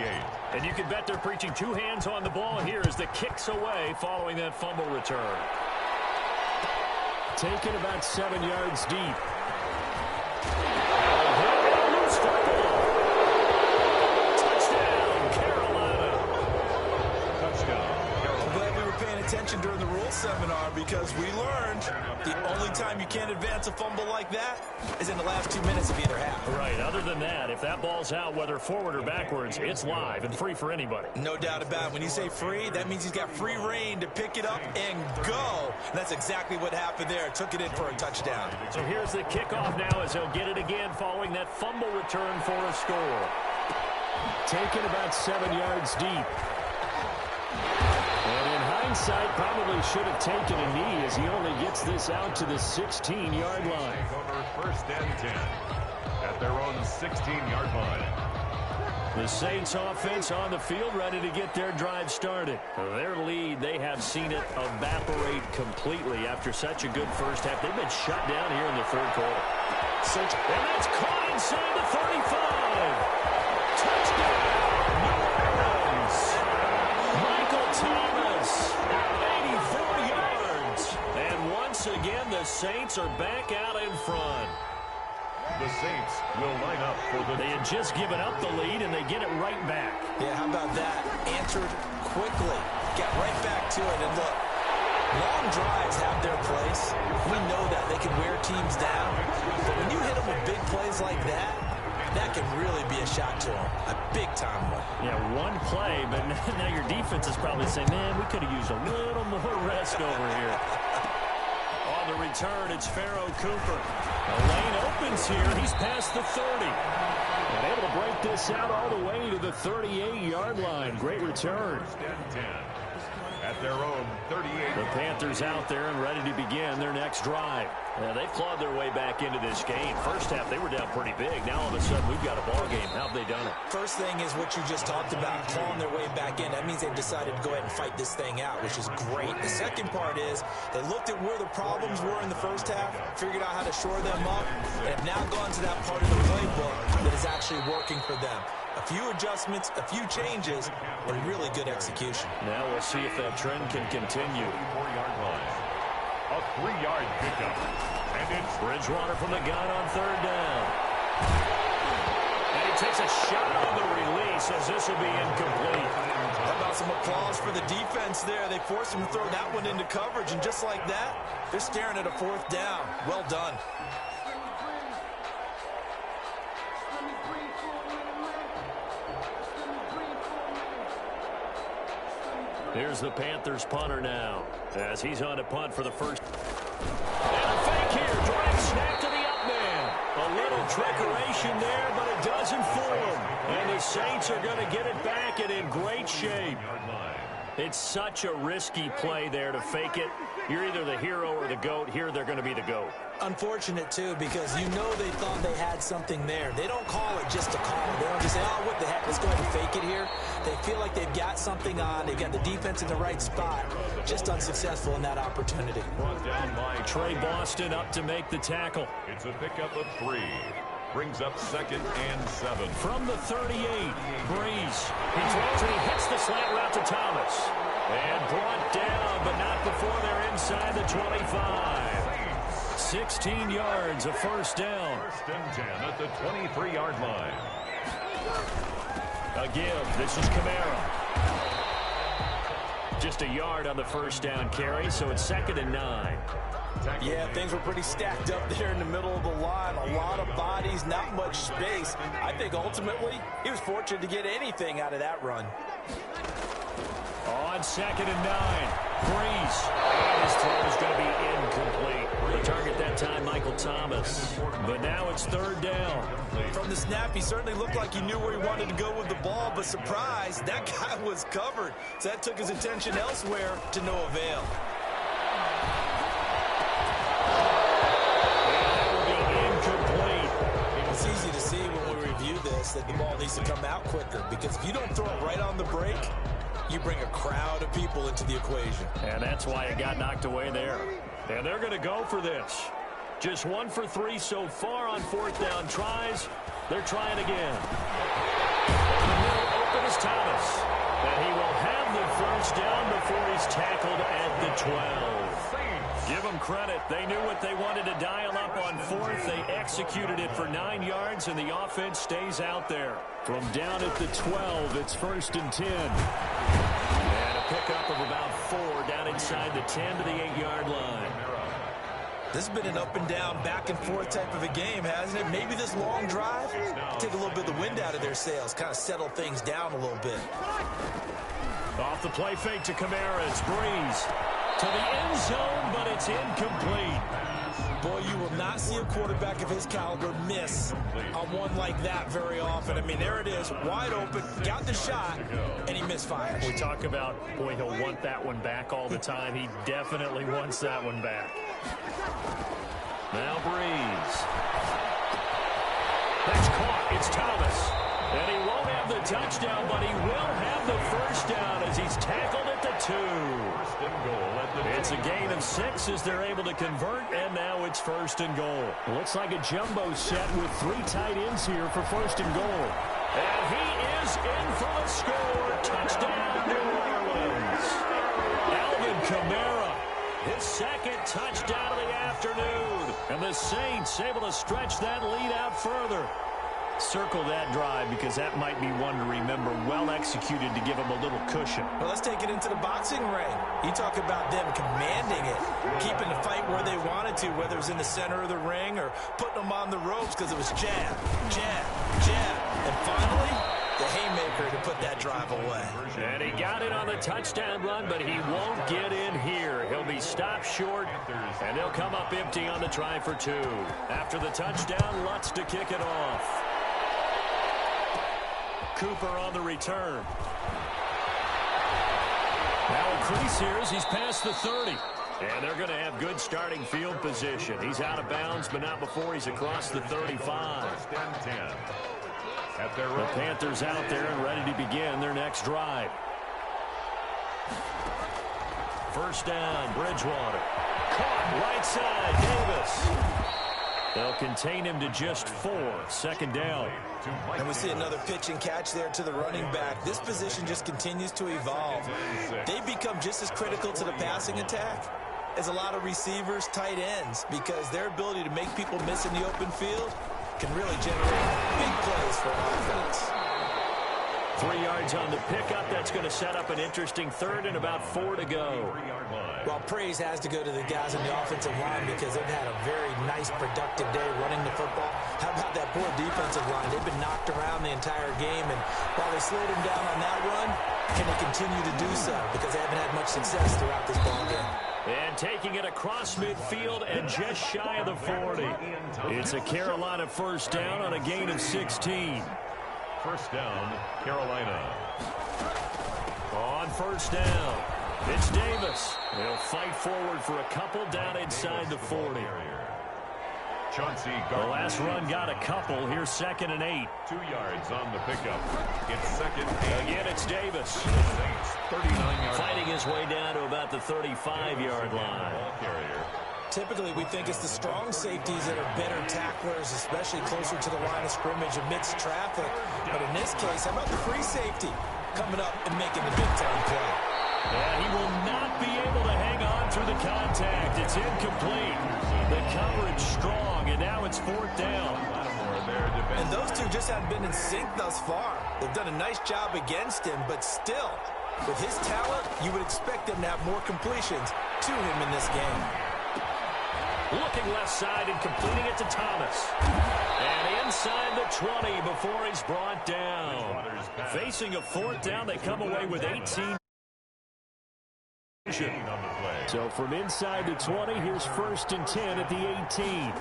And you can bet they're preaching 2 hands on the ball here as the kick's away following that fumble return. Taken about 7 yards deep. Touchdown, Carolina. Touchdown, I'm glad we were paying attention during the rule seminar because we learned the only time you can't advance a fumble like that is in the last 2 minutes of either half. Right, other than that, if that ball's out, whether forward or backwards, it's live and free for anybody. No doubt about it. When you say free, that means he's got free reign to pick it up and go. And that's exactly what happened there. Took it in for a touchdown. So here's the kickoff now as he'll get it again following that fumble return for a score. Taken about 7 yards deep. And in hindsight, probably should have taken a knee as he only gets this out to the 16-yard line. over first and 10 at their own 16-yard line. The Saints offense on the field ready to get their drive started. Their lead, they have seen it evaporate completely after such a good first half. They've been shut down here in the third quarter. And that's caught inside the 35. Touchdown, New Orleans. Michael Thomas, 84 yards. And once again, the Saints are back out in front. The Saints will line up for the... They had just given up the lead, and they get it right back. Yeah, how about that? Answered quickly. Got right back to it. And look, long drives have their place. We know that. They can wear teams down. But when you hit them with big plays like that, that can really be a shot to them. A big-time one. Yeah, one play, but now your defense is probably saying, man, we could have used a little more rest over here. On the return, it's Pharaoh Cooper. The lane opens here. He's past the 30. And able to break this out all the way to the 38-yard line. Great return. First and 10 at their own 38. The Panthers out there and ready to begin their next drive. They've clawed their way back into this game. First half, they were down pretty big. Now, all of a sudden, we've got a ball game. How have they done it? First thing is what you just talked about, clawing their way back in. That means they've decided to go ahead and fight this thing out, which is great. The second part is they looked at where the problems were in the first half, figured out how to shore them up, and have now gone to that part of the playbook that is actually working for them. A few adjustments, a few changes, and really good execution. Now we'll see if that trend can continue. 4-yard line. A 3-yard pickup. And it's Bridgewater from the gun on third down. And he takes a shot on the release as this will be incomplete. How about some applause for the defense there? They forced him to throw that one into coverage, and just like that, they're staring at a fourth down. Well done. Here's the Panthers punter now as he's on to punt for the first. And a fake here. Drag snap to the up man. A little trickeration there, but it doesn't fool him. And the Saints are going to get it back and in great shape. It's such a risky play there to fake it. You're either the hero or the GOAT. Here they're going to be the GOAT. Unfortunate, too, because you know they thought they had something there. They don't call it just a call. They don't just say, oh, what the heck, let's go ahead and fake it here. They feel like they've got something on. They've got the defense in the right spot. Just unsuccessful in that opportunity. brought down by Trey Boston up to make the tackle. It's a pickup of 3. Brings up 2nd and 7. From the 38, Breeze. He throws and he hits the slant route to Thomas. And brought down, but not before they're inside the 25. 16 yards, a first down. First and 10 at the 23-yard line. A give. This is Kamara. Just a yard on the first down carry, so it's 2nd and 9. Yeah, things were pretty stacked up there in the middle of the line. A lot of bodies, not much space. I think ultimately he was fortunate to get anything out of that run. On 2nd and 9, Breeze. And his throw is going to be incomplete. The target that time, Michael Thomas. But now it's 3rd down. From the snap, he certainly looked like he knew where he wanted to go with the ball, but surprise, that guy was covered. So that took his attention elsewhere to no avail. that the ball needs to come out quicker, because if you don't throw it right on the break, you bring a crowd of people into the equation. And that's why it got knocked away there. And they're going to go for this. Just 1 for 3 so far on 4th down tries. They're trying again. In the middle open is Thomas. And he will have the first down before he's tackled at the 12. Give them credit. They knew what they wanted to dial up on 4th. They executed it for 9 yards, and the offense stays out there. From down at the 12, it's 1st and 10. And a pickup of about 4 down inside the 10 to the 8-yard line. This has been an up-and-down, back-and-forth type of a game, hasn't it? Maybe this long drive take a little bit of the wind out of their sails, kind of settle things down a little bit. Off the play fake to Kamara. It's Breeze to the end zone, but it's incomplete. Boy, you will not see a quarterback of his caliber miss on one like that very often. I mean, there it is, wide open, got the shot, and he misfires. We talk about, boy, he'll want that one back all the time. He definitely wants that one back. Now Breeze. That's caught. It's Thomas. And he won't have the touchdown, but he will have the first down as he's tackled at the 2. It's a gain of 6 as they're able to convert, and now it's 1st and goal. Looks like a jumbo set with 3 tight ends here for 1st and goal. And he is in for a score. Touchdown, New Orleans. Alvin Kamara, his 2nd touchdown of the afternoon. And the Saints able to stretch that lead out further. Circle that drive because that might be one to remember. Well executed to give them a little cushion. Well, let's take it into the boxing ring. You talk about them commanding it, keeping the fight where they wanted to, whether it was in the center of the ring or putting them on the ropes, because it was jab, jab, jab. And finally, the haymaker to put that drive away. And he got it on the touchdown run, but he won't get in here. He'll be stopped short, and they'll come up empty on the try for 2. After the touchdown, Lutz to kick it off. Cooper on the return. Now a crease here as he's past the 30. And they're going to have good starting field position. He's out of bounds, but not before he's across the 35. The Panthers out there and ready to begin their next drive. First down, Bridgewater. Caught right side, Davis. They'll contain him to just 4. 2nd down. And we see another pitch and catch there to the running back. This position just continues to evolve. They become just as critical to the passing attack as a lot of receivers, tight ends, because their ability to make people miss in the open field can really generate big plays for an offense. 3 yards on the pickup. That's going to set up an interesting 3rd and about 4 to go. Well, praise has to go to the guys on the offensive line because they've had a very nice, productive day running the football. How about that poor defensive line? They've been knocked around the entire game, and while they slowed them down on that run, can they continue to do so? Because they haven't had much success throughout this ball game. And taking it across midfield and just shy of the 40. It's a Carolina first down on a gain of 16. First down, Carolina. On first down, it's Davis. He'll fight forward for a couple down inside the 40. Chauncey The Gardner. last run got a couple. Here's 2nd and 8. 2 yards on the pickup. It's 2nd and Again, it's Davis. Saints, 39-yard Fighting his way down to about the 35-yard line. ball carrier. Typically, we think it's the strong safeties that are better tacklers, especially closer to the line of scrimmage amidst traffic. But in this case, how about the free safety coming up and making the big-time play? And he will not be able to hang on through the contact. It's incomplete. The coverage strong, and now it's 4th down. And those two just haven't been in sync thus far. They've done a nice job against him, but still, with his talent, you would expect them to have more completions to him in this game. Looking left side and completing it to Thomas. And inside the 20 before he's brought down. Facing a 4th down, they come away with 18. So from inside the 20, here's 1st and 10 at the 18.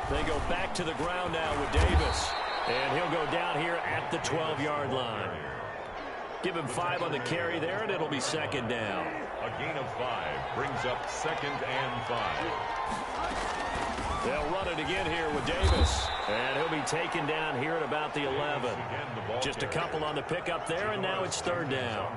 They go back to the ground now with Davis. And he'll go down here at the 12-yard line. Give him 5 on the carry there, and it'll be 2nd down. A gain of 5 brings up 2nd and 5. They'll run it again here with Davis. And he'll be taken down here at about the 11. Just a couple on the pickup there, and now it's third down.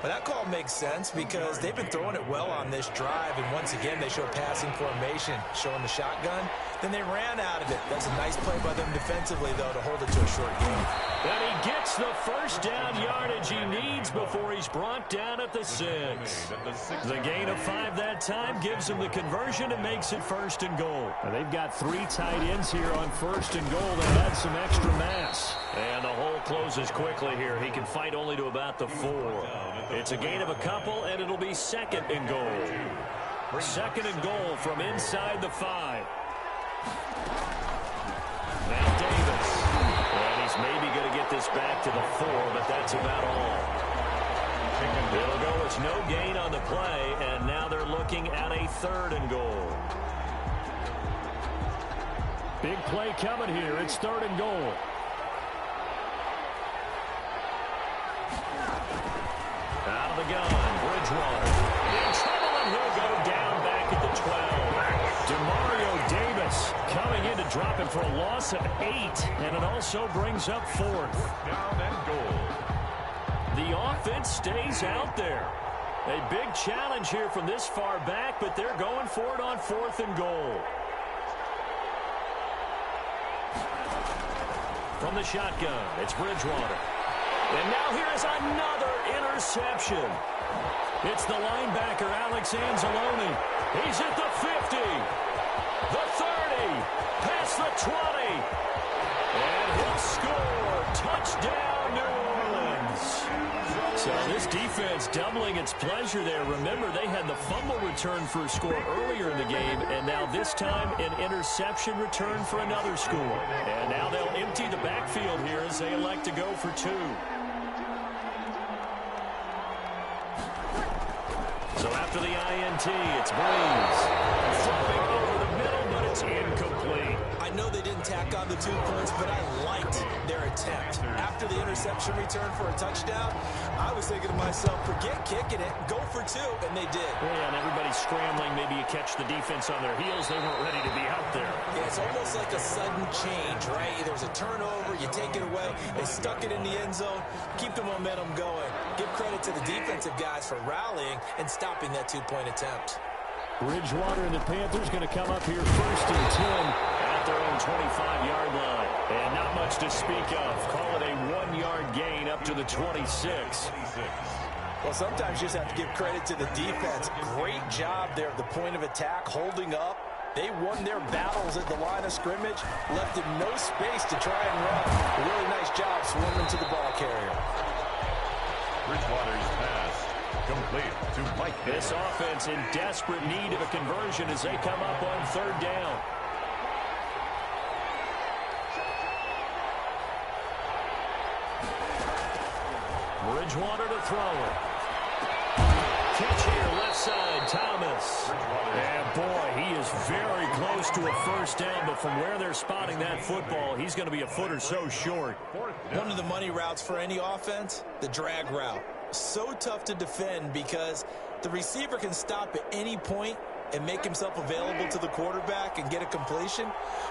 Well, that call makes sense because they've been throwing it well on this drive, and once again they show passing formation, showing the shotgun. Then they ran out of it. That's a nice play by them defensively, though, to hold it to a short game. And he gets the first down yardage he needs before he's brought down at the 6. The gain of 5 that time gives him the conversion and makes it first and goal. Now, they've got 3 tight ends here on first and goal. They add some extra mass. And the hole closes quickly here. He can fight only to about the 4. It's a gain of a couple, and it'll be second and goal. Second and goal from inside the 5. Now Davis. And he's maybe going to get this back to the 4, but that's about all. It'll go, it's no gain on the play, and now they're looking at a third and goal. Big play coming here. It's third and goal. Out of the gun, Bridgewater. In trouble, and he'll go down back at the 12. Demario Davis coming in to drop it for a loss of 8, and it also brings up 4th. Down and goal. The offense stays out there. A big challenge here from this far back, but they're going for it on 4th and goal. From the shotgun, it's Bridgewater. And now here is another interception. It's the linebacker, Alex Anzalone. He's at the 50, the 30, past the 20. And he'll score. Touchdown, New Orleans. So this defense doubling its pleasure there. Remember, they had the fumble return for a score earlier in the game, and now this time an interception return for another score. And now they'll empty the backfield here as they elect to go for 2. So after the INT, it's Breeze. Flipping over the middle, but it's incomplete. I know they didn't tack on the 2 points, but I liked their attempt. After the interception return for a touchdown, I was thinking to myself, forget kicking it, go for 2, and they did. Yeah, and everybody's scrambling. Maybe you catch the defense on their heels. They weren't ready to be out there. Yeah, it's almost like a sudden change, right? There's a turnover, you take it away, they stuck it in the end zone, keep the momentum going. Give credit to the defensive guys for rallying and stopping that 2-point attempt. Bridgewater and the Panthers going to come up here first and 10. At their own 25-yard line. And not much to speak of. Call it a 1-yard gain up to the 26. Well, sometimes you just have to give credit to the defense. Great job there at the point of attack, holding up. They won their battles at the line of scrimmage, left them no space to try and run. A really nice job swarming to the ball carrier. Bridgewater's pass complete to Mike. This offense in desperate need of a conversion as they come up on third down. Bridgewater to throw it. Catch here, left side, Thomas. And boy, he is very close to a first down, but from where they're spotting that football, he's going to be a foot or so short. One of the money routes for any offense, the drag route. So tough to defend because the receiver can stop at any point and make himself available to the quarterback and get a completion.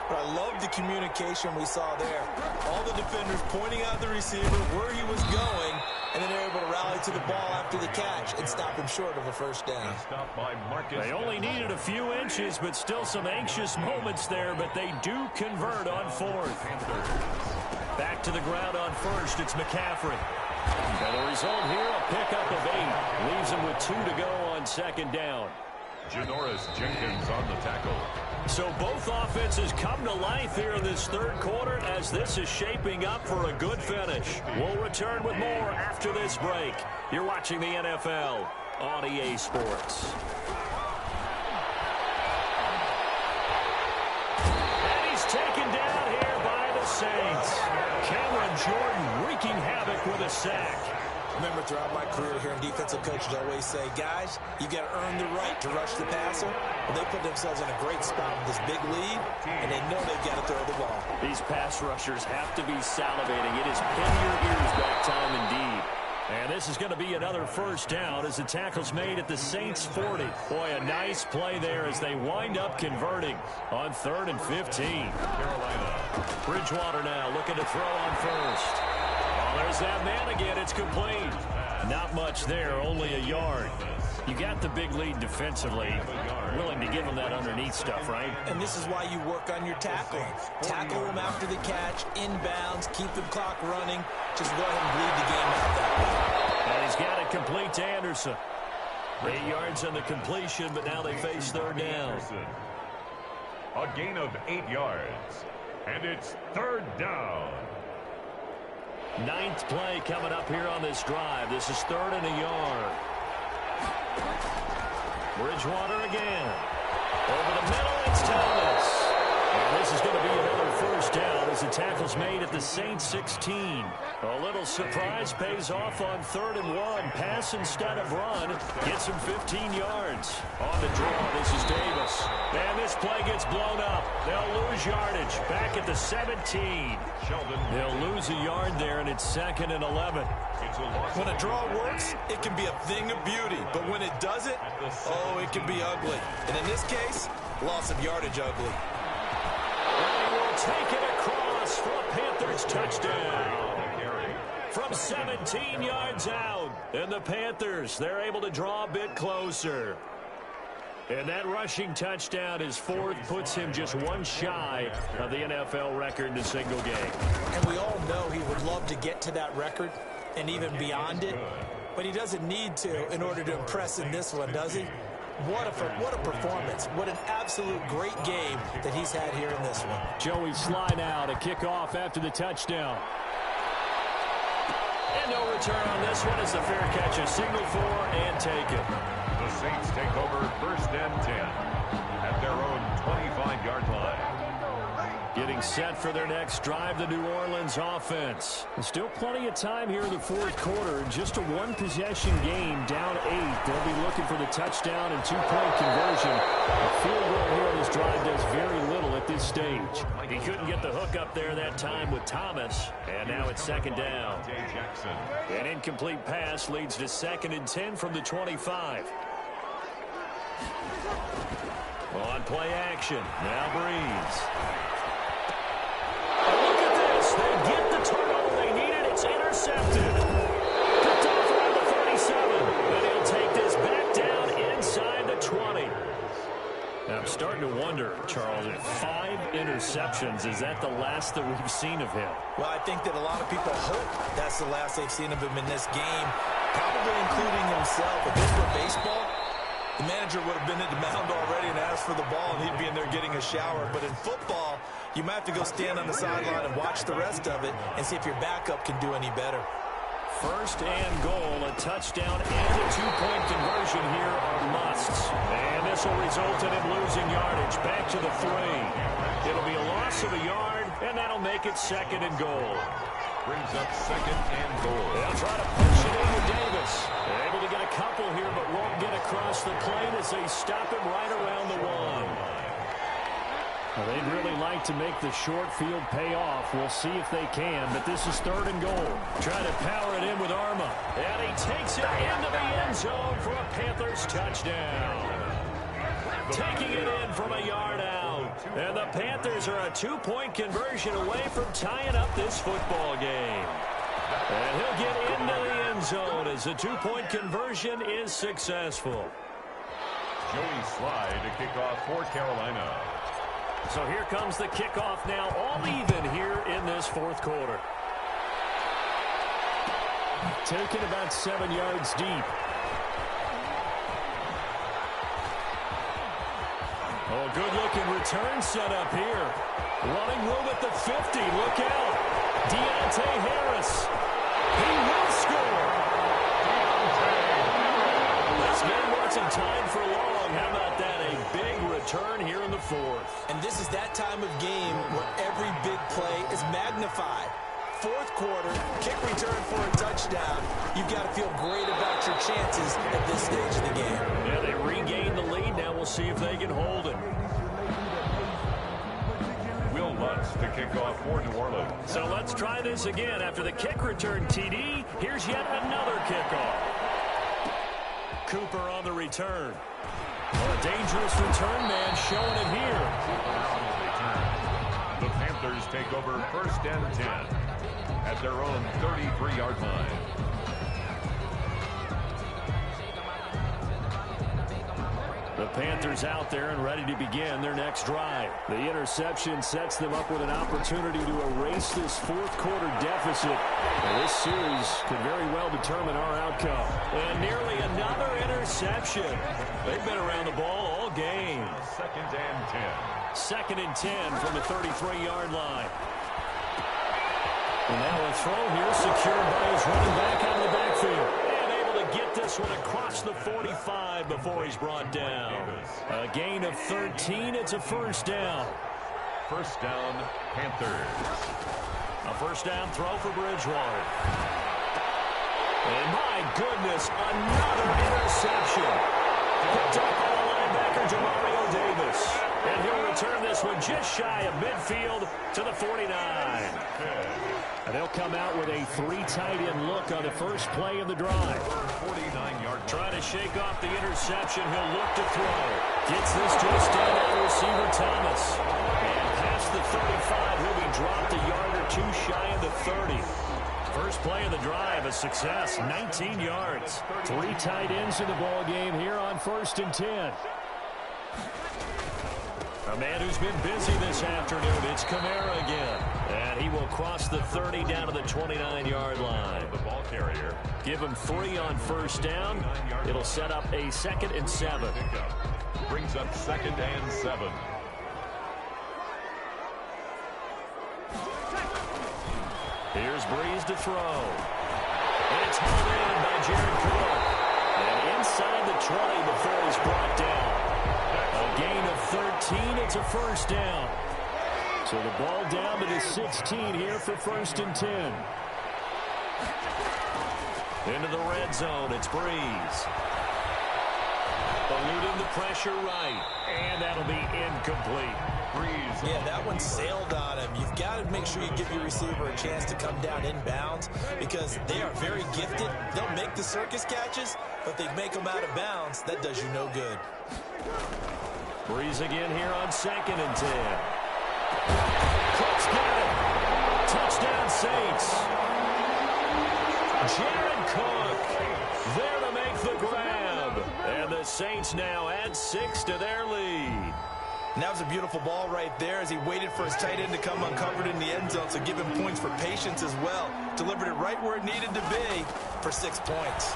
But I love the communication we saw there. All the defenders pointing out the receiver, where he was going, and then they're able to rally to the ball after the catch and stop him short of a first down. They only needed a few inches, but still some anxious moments there, but they do convert on 4th. Back to the ground on first, it's McCaffrey. And the result here, a pickup of 8. Leaves him with 2 to go on second down. Janoris Jenkins on the tackle. So both offenses come to life here in this third quarter as this is shaping up for a good finish. We'll return with more after this break. You're watching the NFL on EA Sports. And he's taken down here by the Saints. Cameron Jordan wreaking havoc with a sack. Remember, throughout my career here in defensive coaches always say, guys, you got to earn the right to rush the passer. Well, they put themselves in a great spot with this big lead, and they know they've got to throw the ball. These pass rushers have to be salivating. It is pin your ears back time indeed. And this this is going to be another first down as the tackle's made at the Saints 40. Boy, a nice play there as they wind up converting on 3rd and 15. Carolina. Bridgewater now looking to throw on first. Oh, there's that man again. It's complete. Not much there, only a yard. You got the big lead defensively. Willing to give them that underneath stuff, right? And this is why you work on your tackling. Tackle them after the catch, inbounds, keep the clock running. Just go ahead and bleed the game out that way. And he's got it complete to Anderson. 8 yards on the completion, but now they face 3rd down. A gain of 8 yards. And it's 3rd down. 9th play coming up here on this drive. This is 3rd and a yard. Bridgewater again. Over the middle, it's Thomas. And this is going to be another first down as the tackle's made at the Saints 16. A little surprise pays off on 3rd and 1. Pass instead of run. Gets him 15 yards. On the draw, this is Davis. And this play gets blown up. They'll lose yardage. Back at the 17. They'll lose a yard there, and it's 2nd and 11. When a draw works, it can be a thing of beauty. But when it doesn't, oh, it can be ugly. And in this case, loss of yardage ugly. And he will take it across for a Panthers touchdown. From 17 yards out. And the Panthers, they're able to draw a bit closer. And that rushing touchdown is 4th, puts him just one shy of the NFL record in a single game. And we all know he would love to get to that record and even beyond it. But he doesn't need to in order to impress in this one, does he? What a performance. What an absolute great game that he's had here in this one. Joey slide out, a kickoff after the touchdown. And no return on this one as the fair catch is signaled for and taken. The Saints take over 1st and 10 at their own 25-yard line. Getting set for their next drive, the New Orleans offense. Still plenty of time here in the 4th quarter. Just a one-possession game, down 8. They'll be looking for the touchdown and 2-point conversion. A field goal here on this drive does very little at this stage. He couldn't get the hook up there that time with Thomas. And now it's 2nd down. Jackson. An incomplete pass leads to 2nd and 10 from the 25. On play action. Now Breeze. Look at this. They get the turnover they needed. It's intercepted. Picked off around the 37. And he'll take this back down inside the 20. Now I'm starting to wonder, Charles, if 5 interceptions, is that the last that we've seen of him? Well, I think that a lot of people hope that's the last they've seen of him in this game, probably including himself. If this were baseball, the manager would have been at the mound already and asked for the ball, and he'd be in there getting a shower. But in football, you might have to go stand on the sideline and watch the rest of it and see if your backup can do any better. 1st and goal, a touchdown and a 2-point conversion here are musts. And this will result in him losing yardage back to the 3. It'll be a loss of a yard, and that'll make it 2nd and goal. Brings up 2nd and goal. They'll try to push it in with Davis. They're able to get a couple here, but won't get across the plate as they stop him right around the 1. Well, they'd really like to make the short field pay off. We'll see if they can, but this is 3rd and goal. Trying to power it in with Arma. And he takes it into the end zone for a Panthers touchdown. Taking it in from a yard out. And the Panthers are a 2-point conversion away from tying up this football game. And he'll get into the end zone as the 2-point conversion is successful. Joey Slye to kick off for Carolina. So here comes the kickoff now, all even here in this 4th quarter. Taken about 7 yards deep. Oh, good-looking return set up here. Running room at the 50. Look out. Deontay Harris. He will score. This game wasn't tied for long. How about that? A big return here in the 4th. And this is that time of game where every big play is magnified. 4th quarter, kick return for a touchdown. You've got to feel great about your chances at this stage of the game. Yeah, they regained the lead. Now we'll see if they can hold it. Will Lutz to kick off for New Orleans. So let's try this again. After the kick return TD, here's yet another kickoff. Cooper on the return. Well, a dangerous return man showing it here. The Panthers take over 1st and 10 at their own 33-yard line. The Panthers out there and ready to begin their next drive. The interception sets them up with an opportunity to erase this fourth quarter deficit. And this series could very well determine our outcome. And nearly another interception. They've been around the ball all game. 2nd and 10. 2nd and 10 from the 33-yard line. And now a throw here secured by his running back out of the backfield. Get this one across the 45 before he's brought down. A gain of 13. It's a first down. First down, Panthers. A first down throw for Bridgewater. And my goodness, another interception. Picked up by the linebacker, Demario Davis. And he'll return this one just shy of midfield to the 49. And they'll come out with a 3 tight end look on the first play of the drive. 49-yard. Trying to shake off the interception. He'll look to throw. Gets this to a standout receiver, Thomas. And past the 35, he'll be dropped a yard or two shy of the 30. First play of the drive, a success, 19 yards. 3 tight ends in the ball game here on 1st and 10. A man who's been busy this afternoon, it's Kamara again. And he will cross the 30 down to the 29-yard line. The ball carrier. Give him 3 on first down. It'll set up a 2nd and 7. Brings up 2nd and 7. Here's Breeze to throw. And it's hauled in by Jared Cook. And inside the 20 before he's brought down. A gain of 13. It's a first down. So the ball down to the 16 here for 1st and 10. Into the red zone. It's Breeze. Eluding the pressure right. And that'll be incomplete. Breeze. Yeah, that one sailed on him. You've got to make sure you give your receiver a chance to come down inbounds because they are very gifted. They'll make the circus catches, but they make them out of bounds. That does you no good. Breeze again here on 2nd and 10. Cook's got it. Touchdown Saints. Jared Cook there to make the grab. And the Saints now add 6 to their lead. And that was a beautiful ball right there as he waited for his tight end to come uncovered in the end zone, so give him points for patience as well. Delivered it right where it needed to be for 6 points.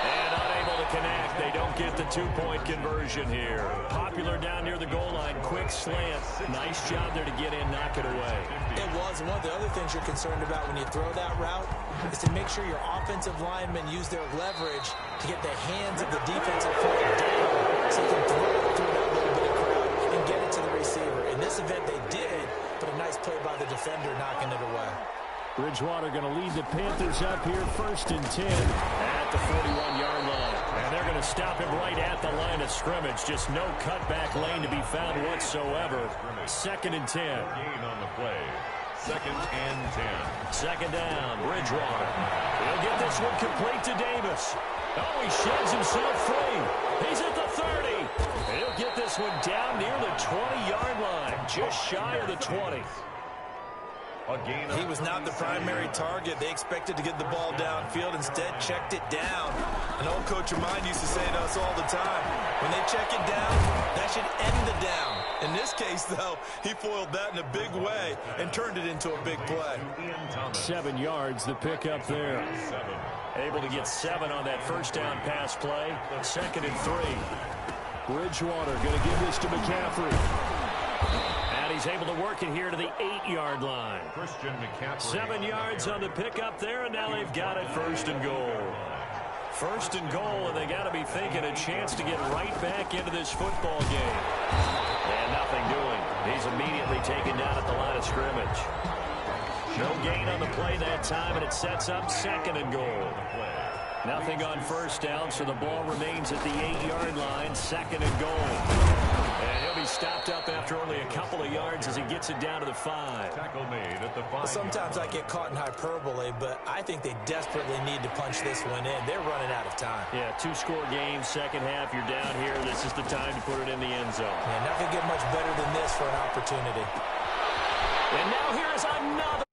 And unable to connect. They don't get the 2-point conversion here. Popular down near the goal line. Quick slant. Nice job there to get in, knock it away. It was. One of the other things you're concerned about when you throw that route is to make sure your offensive linemen use their leverage to get the hands of the defensive player down so they can throw it through that little bit of crowd and get it to the receiver. In this event, they did, but a nice play by the defender knocking it away. Bridgewater going to lead the Panthers up here 1st and 10 at the 41-yard line. And they're going to stop him right at the line of scrimmage. Just no cutback lane to be found whatsoever. 2nd and 10. Gain on the play. 2nd and 10. 2nd down, Bridgewater. He'll get this one complete to Davis. Oh, he sheds himself free. He's at the 30. He'll get this one down near the 20-yard line, just shy of the 20. He was not the primary target. They expected to get the ball downfield. Instead, checked it down. An old coach of mine used to say to us all the time, when they check it down, that should end the down. In this case, though, he foiled that in a big way and turned it into a big play. 7 yards, the pickup there. Able to get 7 on that first down pass play. 2nd and 3. Bridgewater going to give this to McCaffrey. And he's able to work it here to the 8-yard line. Christian McCaffrey. 7 yards on the pickup there, and now they've got it 1st and goal. 1st and goal, and they got to be thinking a chance to get right back into this football game. And nothing doing. He's immediately taken down at the line of scrimmage. No gain on the play that time, and it sets up 2nd and goal. Nothing on first down, so the ball remains at the 8-yard line. 2nd and goal. And he'll be stopped up after only a couple of yards as he gets it down to the 5. Tackle made at the 5. Sometimes I get caught in hyperbole, but I think they desperately need to punch this one in. They're running out of time. Yeah, 2-score game, second half, you're down here. This is the time to put it in the end zone. Yeah, not going to get much better than this for an opportunity. And now here is another.